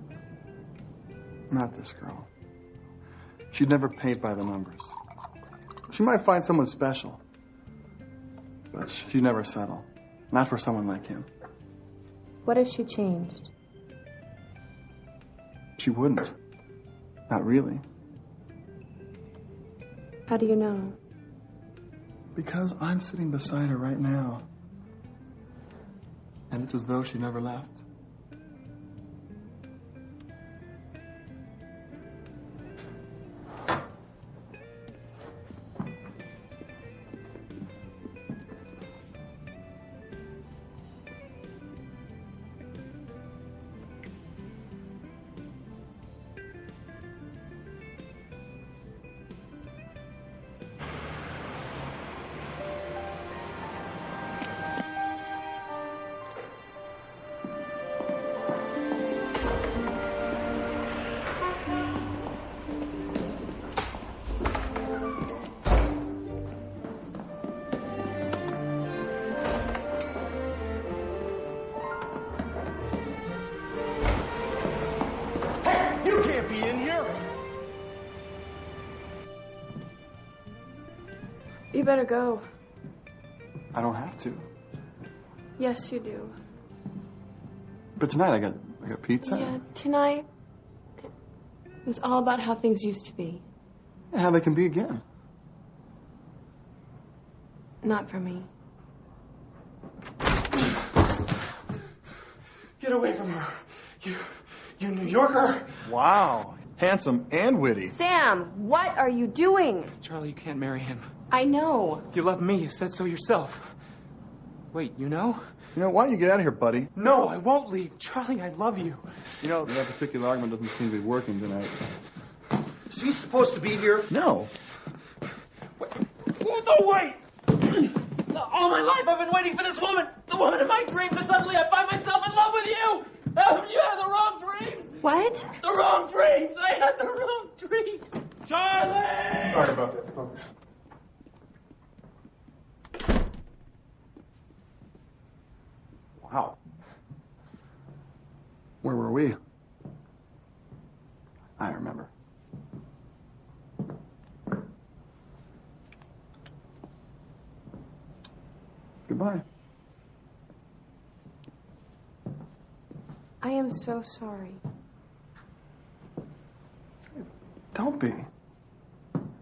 S6: Not this girl. She'd never paint by the numbers. She might find someone special. But she'd never settle. Not for someone like him.
S5: What if she changed?
S6: She wouldn't. Not really.
S5: How do you know?
S6: Because I'm sitting beside her right now. And it's as though she never left.
S2: You can't be in here.
S5: You better go.
S6: I don't have to.
S5: Yes, you do.
S6: But tonight I got pizza.
S5: Yeah, tonight it was all about how things used to be.
S6: And how they can be again.
S5: Not for me.
S12: Get away from her. You New Yorker.
S6: Wow. Handsome and witty.
S14: Sam, what are you doing?
S12: Charlie, you can't marry him.
S14: I know.
S12: You love me. You said so yourself. Wait, you know?
S6: You know, why don't you get out of here, buddy?
S12: No, I won't leave. Charlie, I love you.
S6: You know, that particular argument doesn't seem to be working tonight.
S2: She's supposed to be here.
S6: No.
S12: No, wait! All my life I've been waiting for this woman. The woman of my dreams, and suddenly I find myself in love with you. You had the wrong dreams.
S5: What?
S12: The wrong dreams. I had the wrong dreams. Charlie!
S6: Sorry about that, folks. Wow. Where were we? I remember. Goodbye.
S5: I am so sorry.
S6: Don't be.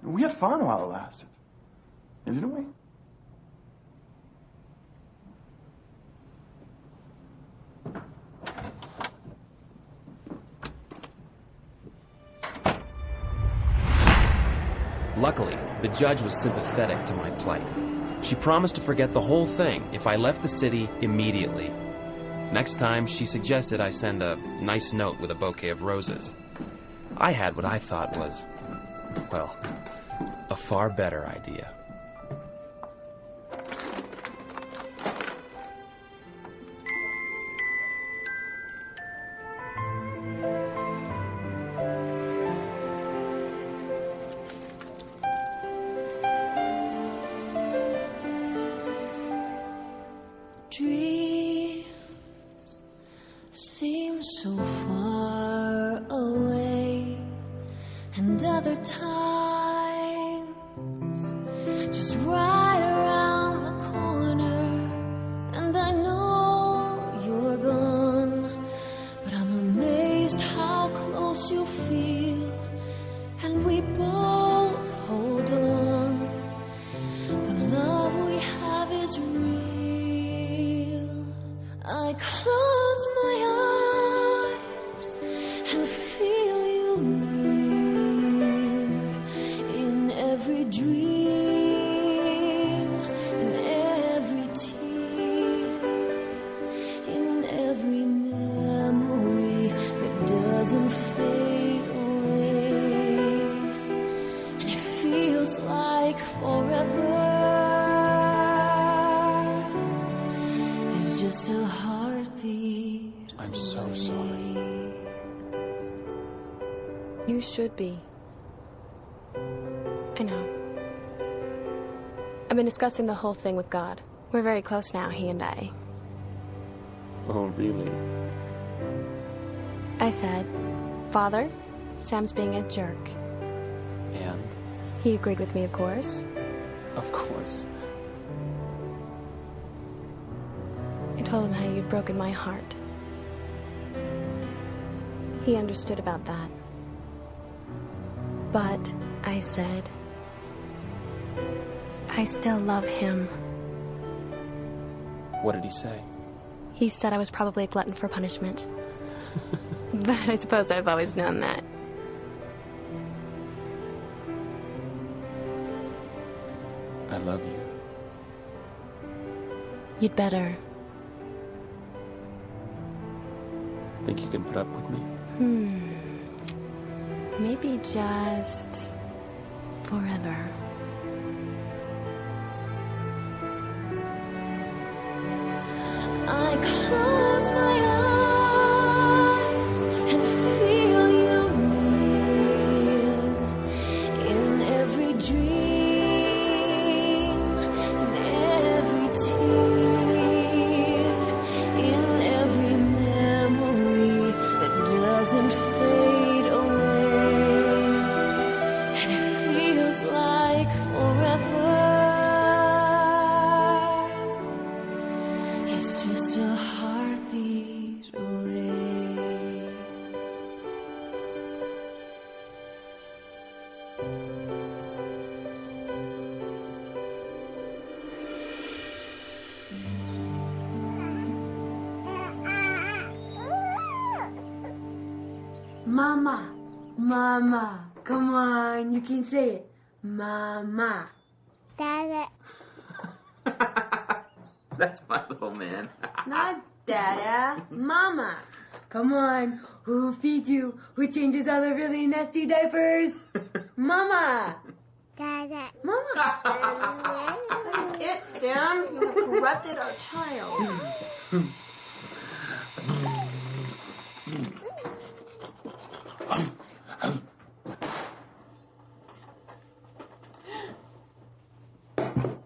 S6: We had fun while it lasted. Didn't we?
S1: Luckily, the judge was sympathetic to my plight. She promised to forget the whole thing if I left the city immediately. Next time, she suggested I send a nice note with a bouquet of roses. I had what I thought was, well, a far better idea.
S2: Dreams seem so far away, and other times just right around the corner. And I know you're gone, but I'm amazed how close you feel, and we both hold on. The love we have is real. I close my eyes and feel you near in every dream, in every tear, in every memory that doesn't fade away. And it feels like forever. It's just a heartbeat.
S12: I'm so sorry.
S5: You should be. I know. I've been discussing the whole thing with God. We're very close now, he and I.
S1: Oh, really?
S5: I said, Father, Sam's being a jerk.
S12: And?
S5: He agreed with me, of course.
S12: Of course.
S5: I told him how you'd broken my heart. He understood about that. But I said, I still love him.
S12: What did he say?
S5: He said I was probably a glutton for punishment. But I suppose I've always known that.
S12: I love you.
S5: You'd better.
S12: Think you can put up with me?
S5: Maybe just forever.
S2: I close my eyes and feel you near in every dream, in every tear, in every memory that doesn't fade away. And it feels like forever. It's just a heartbeat away.
S4: Mama, Mama, come on, you can say it. Mama.
S23: Dada.
S8: That's my little man.
S4: Not Dada, Mama. Come on, who feeds you? Who changes all the really nasty diapers? Mama.
S23: Dada.
S4: Mama.
S5: That's it, Sam. You have corrupted our child.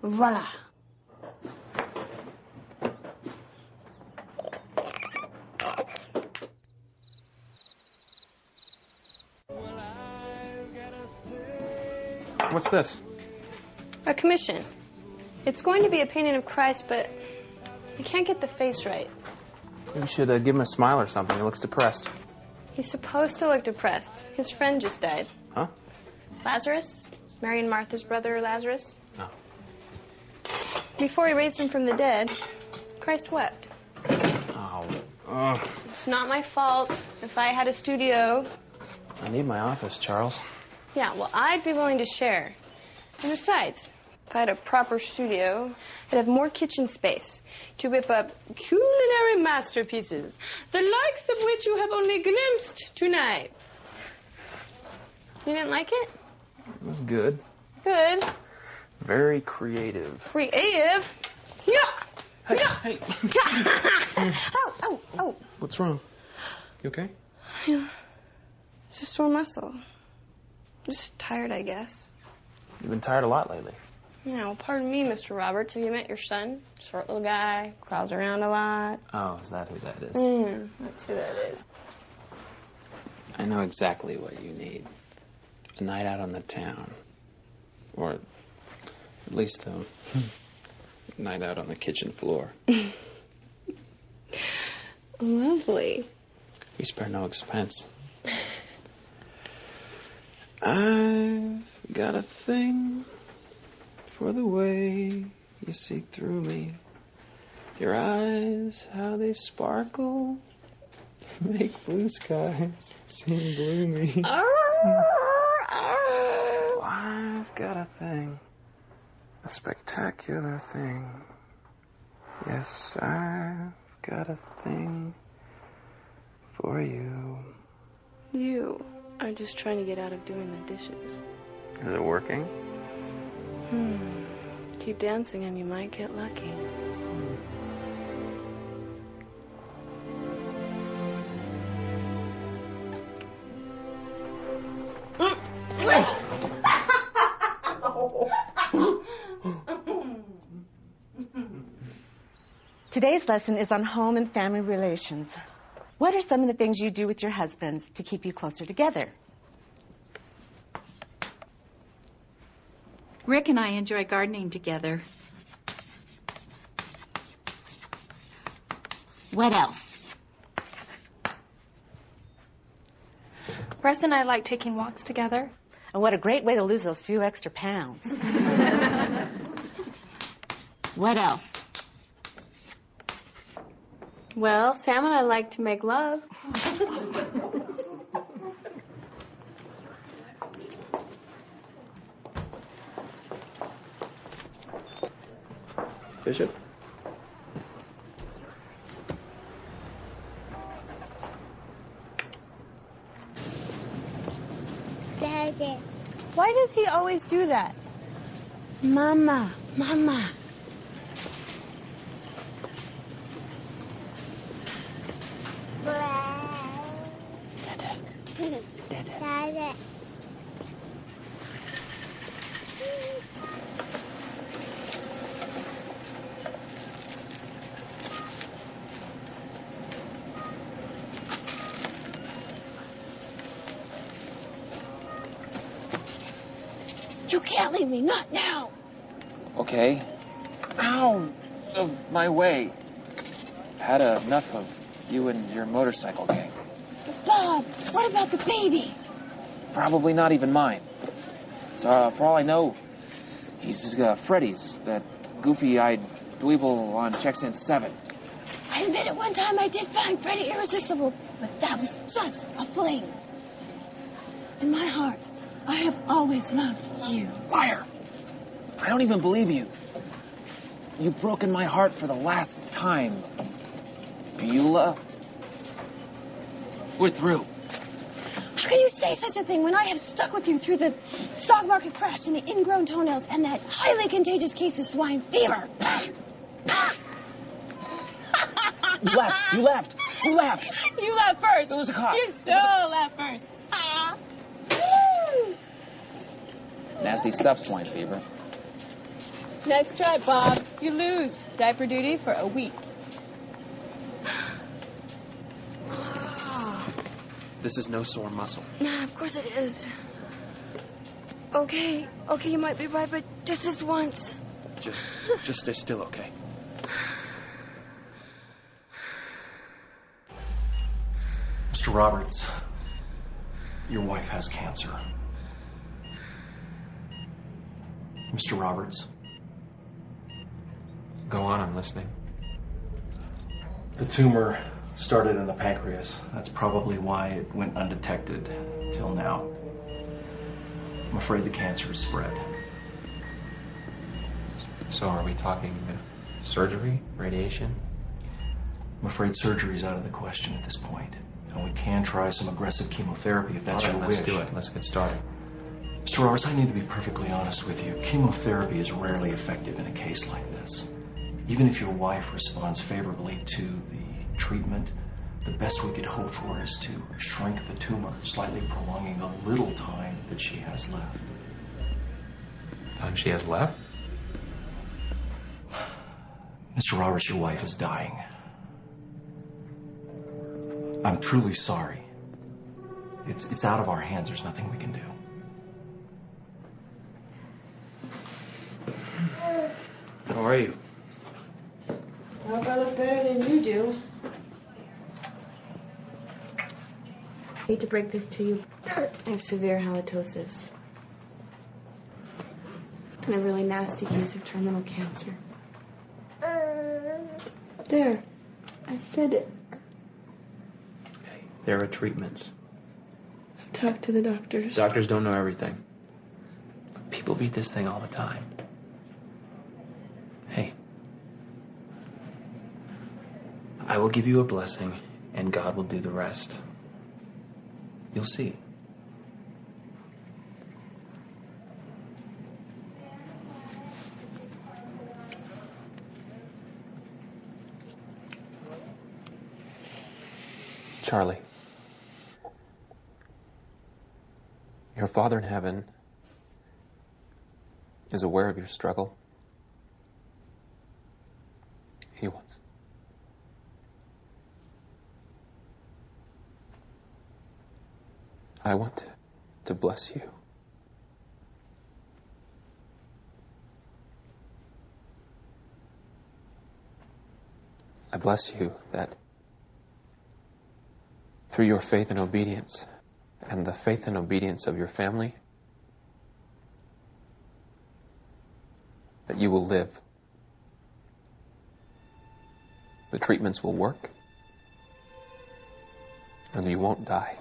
S4: Voila.
S3: What's this?
S5: A commission. It's going to be a painting of Christ, but I can't get the face right.
S12: You should give him a smile or something. He looks depressed.
S5: He's supposed to look depressed. His friend just died.
S12: Huh?
S5: Lazarus? Mary and Martha's brother, Lazarus?
S12: No.
S5: Before he raised him from the dead, Christ wept.
S12: Oh.
S5: It's not my fault if I had a studio.
S12: I need my office, Charles.
S5: Yeah, well, I'd be willing to share. And besides, if I had a proper studio, I'd have more kitchen space to whip up culinary masterpieces, the likes of which you have only glimpsed tonight. You didn't like it?
S1: It was good.
S5: Good.
S1: Very creative.
S5: Creative? Yeah.
S1: Hey.
S5: Oh.
S1: What's wrong? You okay?
S5: Yeah. It's just sore muscle. Just tired, I guess.
S1: You've been tired a lot lately.
S5: Yeah, well, pardon me, Mr. Roberts. Have you met your son? Short little guy, crawls around a lot.
S1: Oh, is that who that is?
S5: Yeah, that's who that is.
S1: I know exactly what you need. A night out on the town. Or at least a night out on the kitchen floor.
S5: Lovely.
S1: We spare no expense. I've got a thing for the way you see through me. Your eyes, how they sparkle, make blue skies seem gloomy. I've got a thing, a spectacular thing. Yes, I've got a thing for you.
S5: You are just trying to get out of doing the dishes.
S1: Is it working?
S5: Keep dancing and you might get lucky.
S18: Today's lesson is on home and family relations. What are some of the things you do with your husbands to keep you closer together?
S19: Rick and I enjoy gardening together.
S18: What else?
S21: Russ and I like taking walks together.
S18: And what a great way to lose those few extra pounds. What else?
S5: Well, Sam and I like to make love.
S1: Bishop?
S21: Daddy. Why does he always do that?
S5: Mama.
S21: Dada.
S5: You can't leave me, not now.
S1: Okay. Ow! Of my way. Had enough of you and your motorcycle gang.
S5: Bob, what about the baby?
S1: Probably not even mine. So, for all I know, he's Freddy's, that goofy-eyed dweeble on Checkstand 7.
S5: I admit at one time I did find Freddie irresistible, but that was just a fling. In my heart, I have always loved you.
S1: Liar! I don't even believe you. You've broken my heart for the last time. Beulah. We're through.
S5: How can you say such a thing when I have stuck with you through the stock market crash and the ingrown toenails and that highly contagious case of swine fever?
S1: You laughed. You laughed. You laughed.
S18: You laughed first.
S1: It was a cop.
S18: You so laughed first.
S1: Nasty stuff, swine fever.
S18: Nice try, Bob. You lose. Diaper duty for a week.
S1: This is no sore muscle.
S5: Nah, of course it is. Okay, you might be right, but just this once.
S1: Just stay still, okay?
S24: Mr. Roberts, your wife has cancer. Mr. Roberts.
S1: Go on, I'm listening.
S24: The tumor started in the pancreas. That's probably why it went undetected till now. I'm afraid the cancer has spread.
S1: So are we talking surgery, radiation?
S24: I'm afraid surgery's out of the question at this point. And we can try some aggressive chemotherapy if that's
S1: All right,
S24: your
S1: let's
S24: wish.
S1: do it. Let's get started.
S24: Mr. Roberts, I need to be perfectly honest with you. Chemotherapy is rarely effective in a case like this. Even if your wife responds favorably to the treatment, the best we could hope for is to shrink the tumor, slightly prolonging the little time that she has left.
S1: Time she has left?
S24: Mr. Roberts, your wife is dying. I'm truly sorry. It's out of our hands. There's nothing we can do.
S1: How are you?
S4: I hope I look better than you do. I hate to break this to you. I have severe halitosis. And a really nasty case of terminal cancer. There. I said it.
S1: There are treatments.
S4: I've talked to the doctors.
S1: Doctors don't know everything. People beat this thing all the time. Hey. I will give you a blessing, and God will do the rest. You'll see. Charlie, your Father in heaven is aware of your struggle. He was. I want to bless you. I bless you that through your faith and obedience, and the faith and obedience of your family, that you will live. The treatments will work, and you won't die.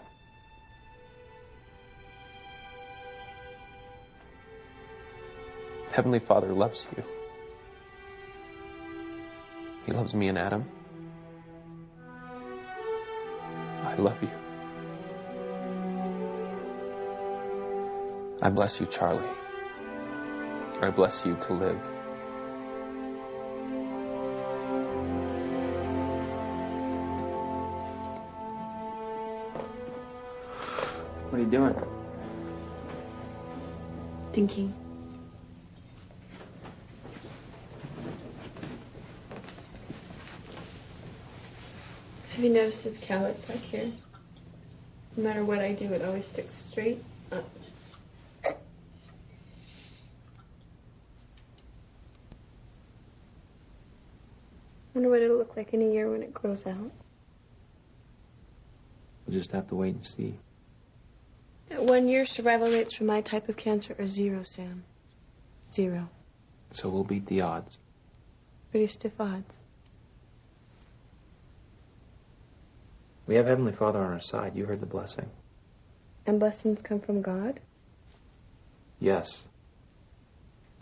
S1: Heavenly Father loves you. He loves me and Adam. I love you. I bless you, Charlie. I bless you to live. What are you doing?
S4: Thinking. Have you noticed his cowlick back here? No matter what I do, it always sticks straight up. Wonder what it'll look like in a year when it grows out.
S1: We'll just have to wait and see.
S4: At 1 year, survival rates for my type of cancer are 0, Sam. 0.
S1: So we'll beat the odds.
S4: Pretty stiff odds.
S1: We have Heavenly Father on our side. You heard the blessing.
S4: And blessings come from God?
S1: Yes.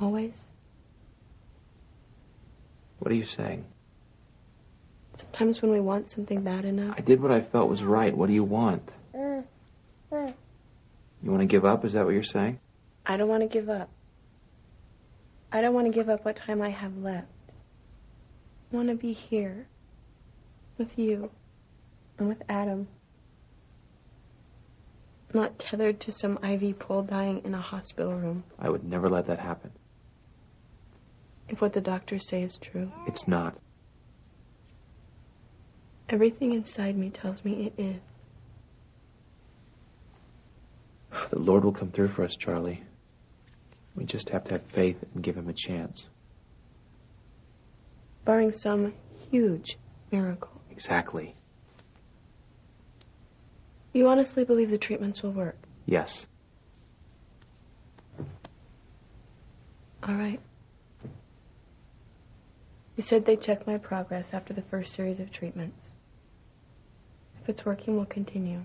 S4: Always?
S1: What are you saying?
S4: Sometimes when we want something bad enough.
S1: I did what I felt was right. What do you want? You want to give up? Is that what you're saying?
S4: I don't want to give up. I don't want to give up what time I have left. I want to be here. With you. And with Adam. Not tethered to some IV pole dying in a hospital room.
S1: I would never let that happen.
S4: If what the doctors say is true.
S1: It's not.
S4: Everything inside me tells me it is.
S1: The Lord will come through for us, Charlie. We just have to have faith and give him a chance.
S4: Barring some huge miracle.
S1: Exactly.
S4: You honestly believe the treatments will work?
S1: Yes.
S4: All right. You said they'd check my progress after the first series of treatments. If it's working, we'll continue.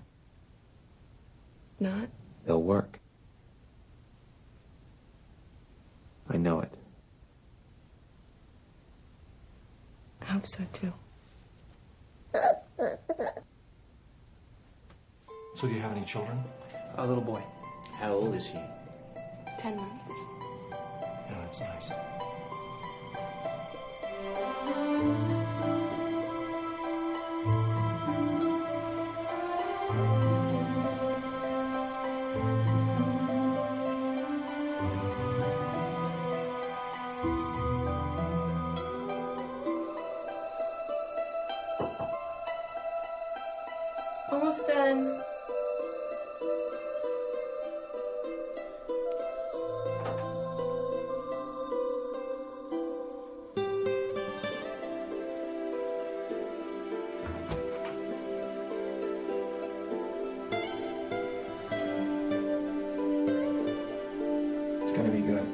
S4: Not?
S1: They'll work.
S24: know it.
S4: I hope so, too.
S24: So do you have any children?
S12: A little boy.
S8: How old is he?
S4: 10 months.
S24: Yeah, that's nice.
S4: Almost done.
S8: It's gonna be good.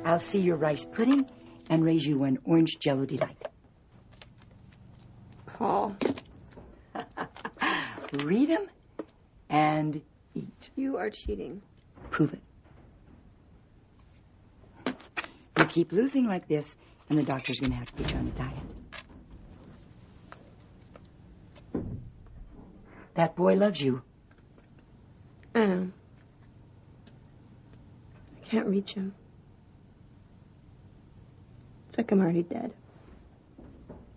S10: I'll see your rice pudding and raise you an orange Jello delight.
S4: Paul.
S10: Read 'em and eat.
S4: You are cheating.
S10: Prove it. You keep losing like this, and the doctor's going to have to put you on a diet. That boy loves you.
S4: I know. I can't reach him. It's like I'm already dead.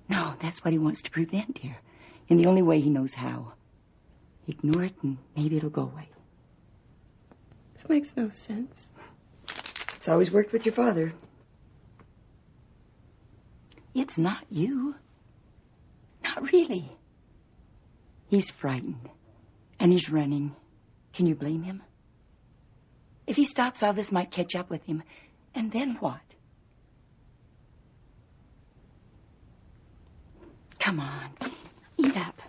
S10: No, that's what he wants to prevent, dear. In the only way he knows how. Ignore it and maybe it'll go away.
S4: That makes no sense.
S10: It's always worked with your father. It's not you. Not really. He's frightened. And he's running. Can you blame him? If he stops, all this might catch up with him. And then what? Come on. Eat up.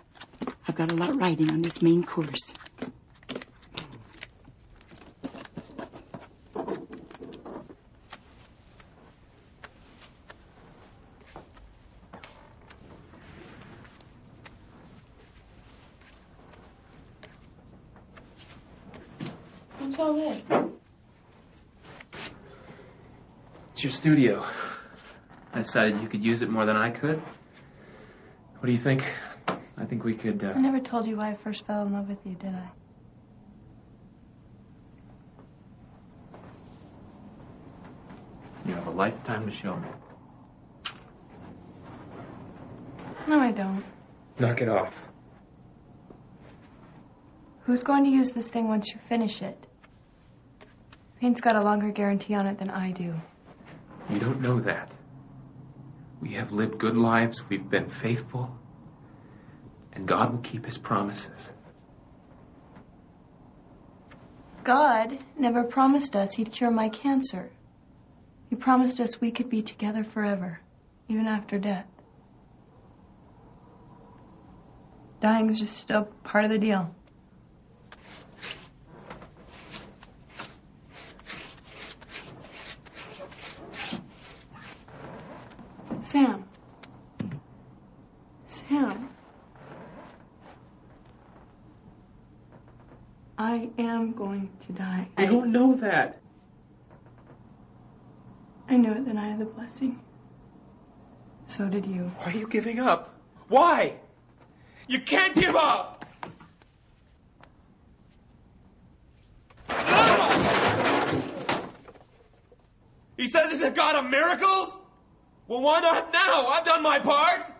S10: I've got a lot riding on this main course.
S4: What's all this?
S12: It's your studio. I decided you could use it more than I could. What do you think? I think we could,
S4: I never told you why I first fell in love with you, did I?
S12: You have a lifetime to show me.
S4: No, I don't.
S12: Knock it off.
S4: Who's going to use this thing once you finish it? Paint's got a longer guarantee on it than I do.
S12: You don't know that. We have lived good lives, we've been faithful, and God will keep his promises.
S4: God never promised us he'd cure my cancer. He promised us we could be together forever, even after death. Dying's just still part of the deal. Sam. Sam. I am going to die.
S12: I don't know that.
S4: I knew it the night of the blessing. So did you.
S12: Why are you giving up? Why? You can't give up! He says he's a God of miracles? Well, why not now? I've done my part.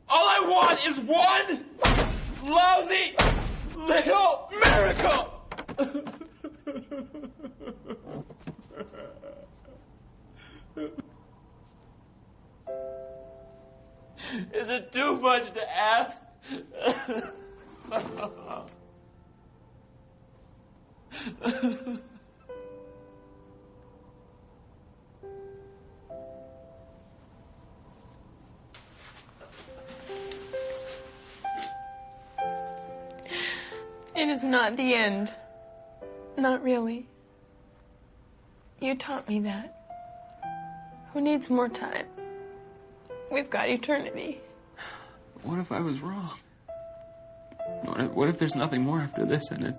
S12: All I want is one lousy little miracle. Is it too much to ask?
S4: It is not the end. Not really. You taught me that. Who needs more time? We've got eternity.
S1: What if I was wrong? What if there's nothing more after this and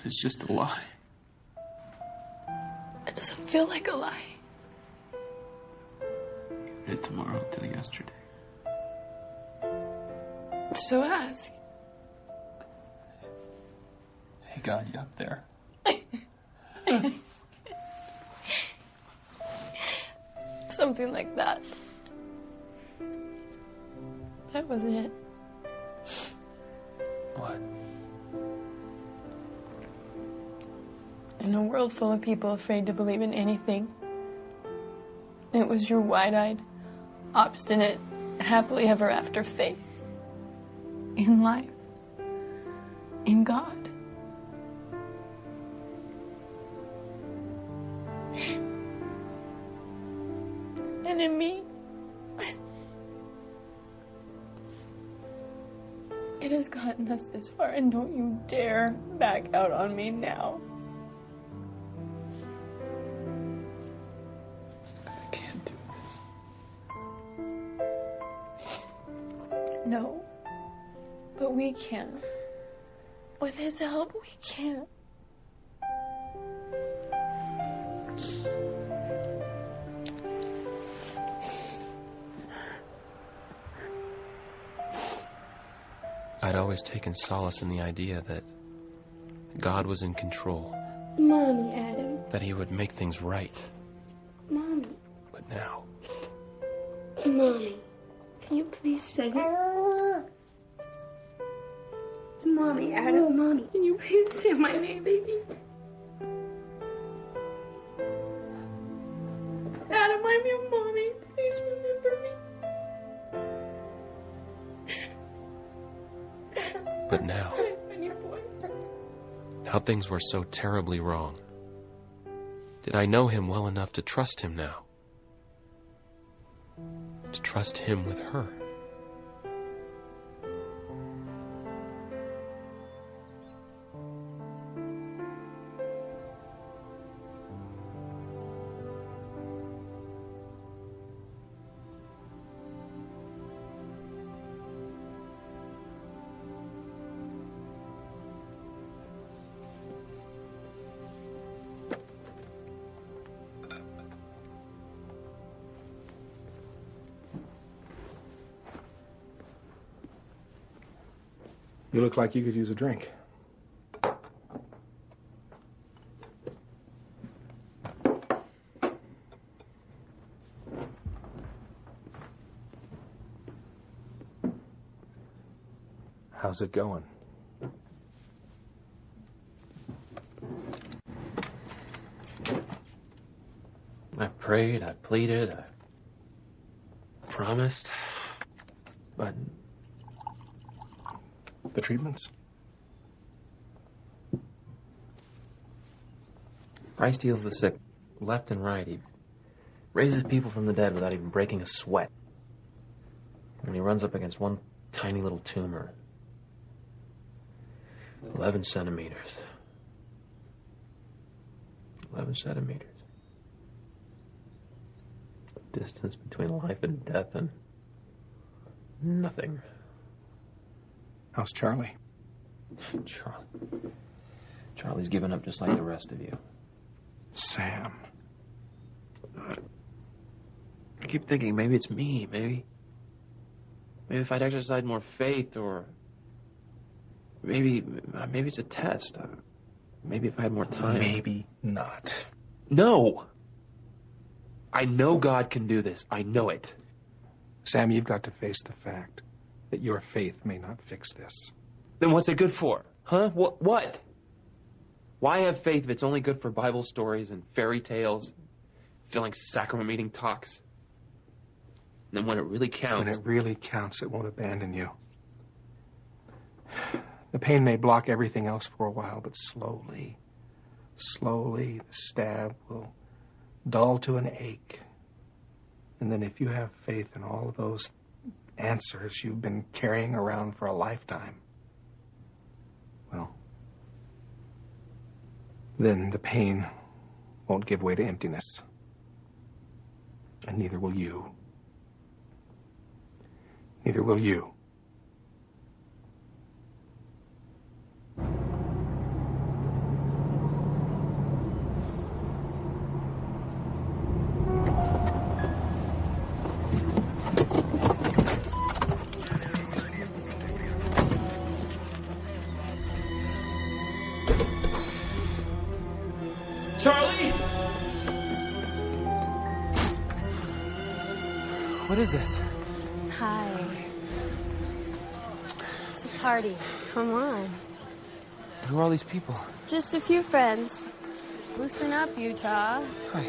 S1: it's just a lie?
S4: It doesn't feel like a lie.
S1: You did tomorrow till yesterday.
S4: So ask.
S1: Hey, God, you up there?
S4: Something like that. That was it.
S1: What?
S4: In a world full of people afraid to believe in anything, it was your wide-eyed, obstinate, happily ever after faith in life, in God. And in me. It has gotten us this far, and don't you dare back out on me now.
S1: I can't do this.
S4: No. But we can. With his help, we can.
S1: I'd always taken solace in the idea that God was in control.
S21: Mommy, Adam.
S1: That he would make things right.
S21: Mommy.
S1: But now...
S21: Mommy. Can you please say it? Mommy, Adam. Mommy. Can you please say my name, baby? Adam, I'm your mommy. Please remember me.
S1: But now things were so terribly wrong. Did I know him well enough to trust him now? To trust him with her?
S3: You look like you could use a drink. How's it going?
S1: I prayed, I pleaded, I promised, but...
S3: The treatments?
S1: Christ heals the sick, left and right. He raises people from the dead without even breaking a sweat. And he runs up against one tiny little tumor. 11 centimeters. 11 centimeters. Distance between life and death, and nothing.
S3: How's Charlie?
S1: Charlie's given up just like the rest of you.
S3: Sam.
S1: I keep thinking maybe it's me, maybe if I'd exercised more faith, or maybe it's a test. Maybe if I had more time.
S3: Maybe not.
S1: No! I know God can do this. I know it.
S3: Sam, you've got to face the fact that your faith may not fix this.
S1: Then what's it good for? Huh? What? Why have faith if it's only good for Bible stories and fairy tales, filling sacrament meeting talks? And then when it really counts...
S3: When it really counts, it won't abandon you. The pain may block everything else for a while, but slowly, the stab will dull to an ache. And then if you have faith in all of those answers you've been carrying around for a lifetime, well, then the pain won't give way to emptiness. And neither will you. Neither will you.
S12: Charlie!
S1: What is this?
S5: Hi. It's a party. Come on.
S1: Who are all these people?
S5: Just a few friends. Loosen up, Utah.
S1: Hi.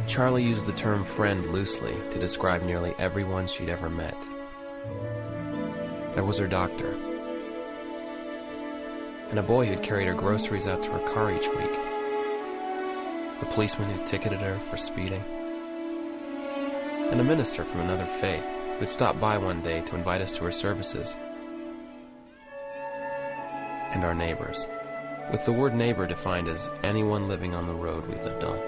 S1: Charlie used the term friend loosely to describe nearly everyone she'd ever met. There was her doctor, and a boy who'd carried her groceries out to her car each week, the policeman who ticketed her for speeding, and a minister from another faith who'd stopped by one day to invite us to her services, and our neighbors, with the word neighbor defined as anyone living on the road we lived on.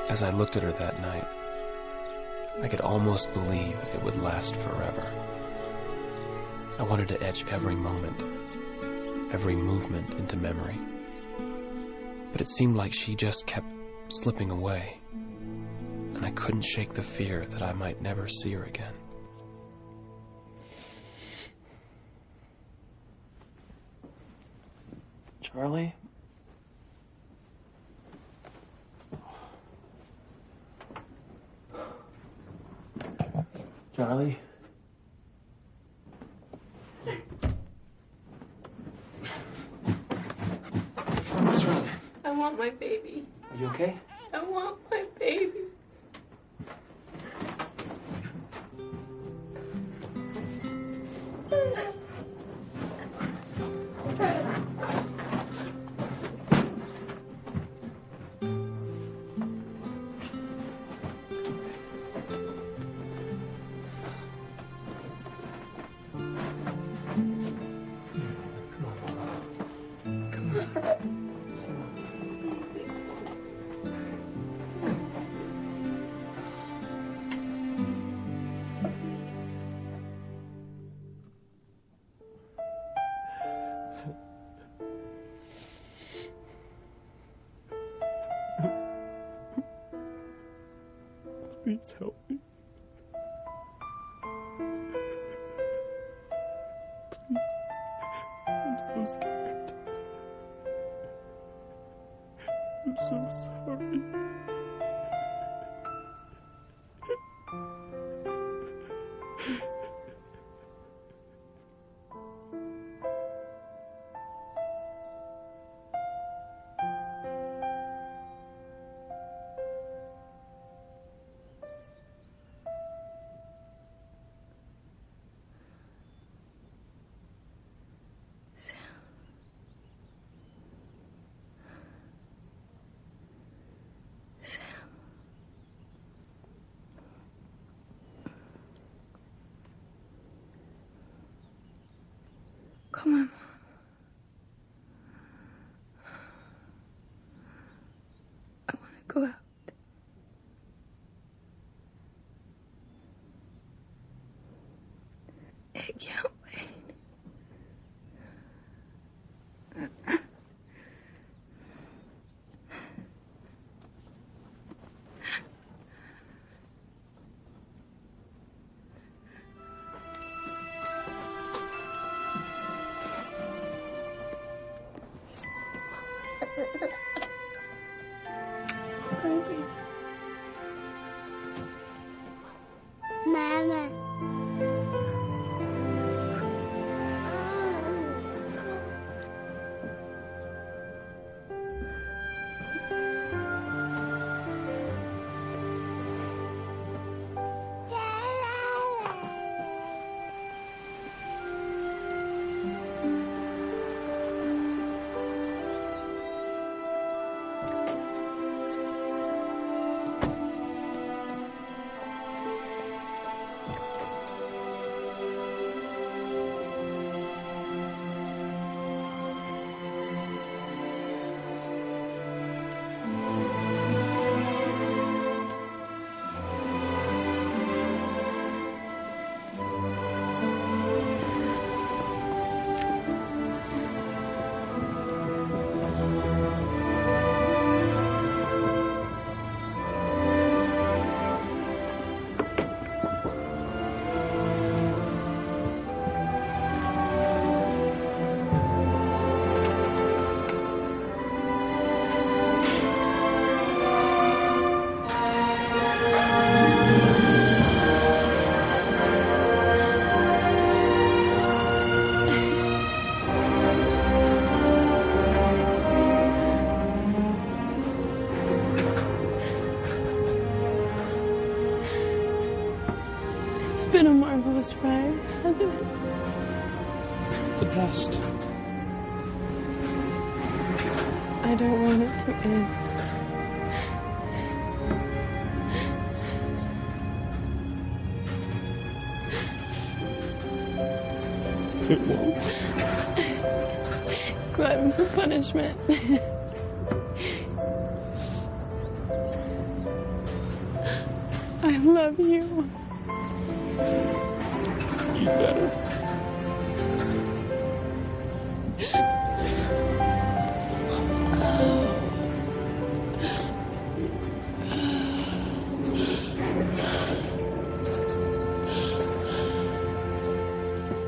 S1: As I looked at her that night, I could almost believe it would last forever. I wanted to etch every moment, every movement into memory. But it seemed like she just kept slipping away, and I couldn't shake the fear that I might never see her again. Charlie? Charlie? What's wrong?
S4: I want my baby.
S1: Are you okay?
S4: I want my baby.
S12: Please help me. Please. I'm so scared. I'm so sorry.
S4: Come on. I want to go out. I can't wait.
S23: Mama.
S4: been a marvelous ride, hasn't it?
S8: The best.
S4: I don't want it to end.
S8: It won't.
S4: Glutton for punishment. I love you.
S8: You better.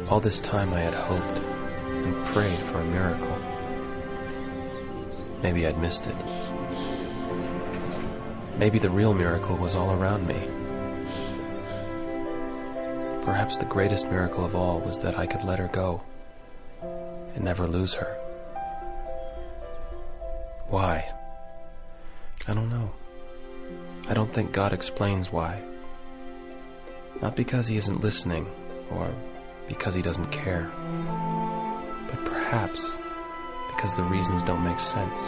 S1: All this time I had hoped and prayed for a miracle. Maybe I'd missed it. Maybe the real miracle was all around me. Perhaps the greatest miracle of all was that I could let her go and never lose her. Why? I don't know. I don't think God explains why. Not because He isn't listening or because He doesn't care, but perhaps because the reasons don't make sense.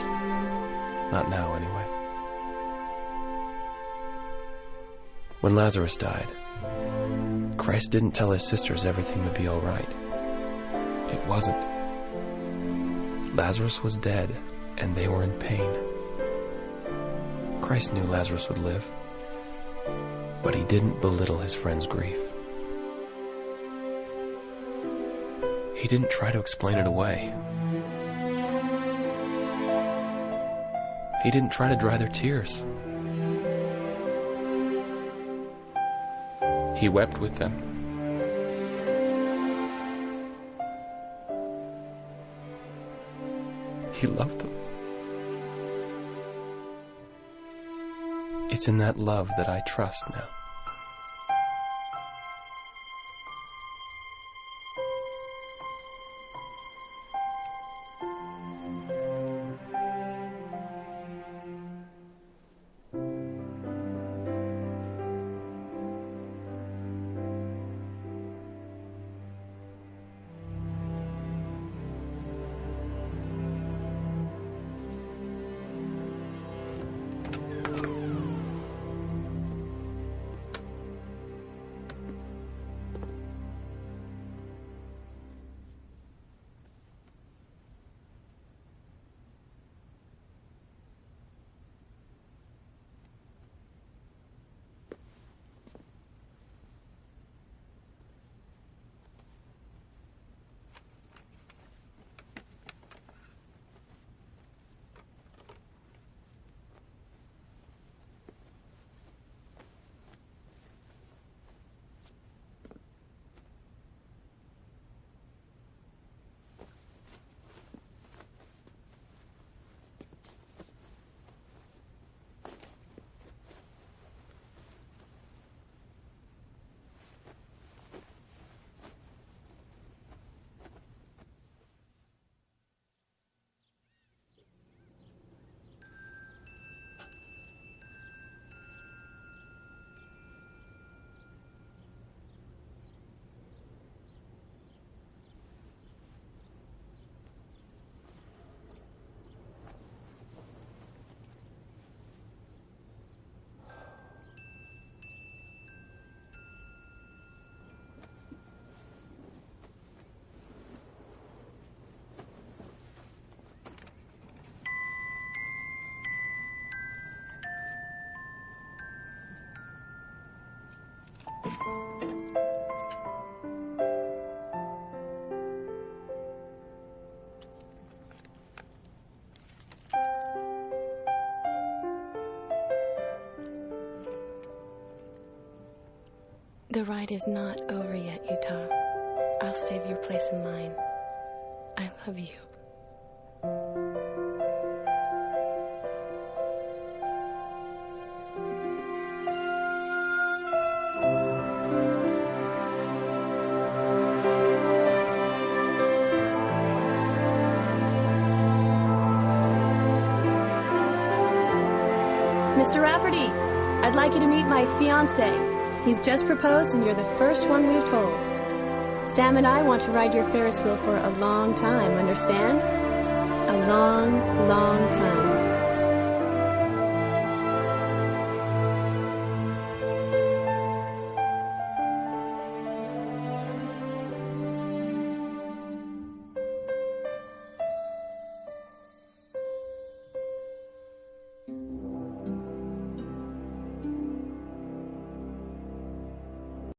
S1: Not now, anyway. When Lazarus died, Christ didn't tell His sisters everything would be all right. It wasn't. Lazarus was dead, and they were in pain. Christ knew Lazarus would live, but He didn't belittle His friend's grief. He didn't try to explain it away. He didn't try to dry their tears. He wept with them. He loved them. It's in that love that I trust now.
S5: The ride is not over yet, Utah. I'll save your place in mine. I love you.
S11: Mr. Rafferty, I'd like you to meet my fiancé.
S5: He's just proposed and you're the first one we've told. Sam and I want to ride your Ferris wheel for a long time, understand? A long, long time.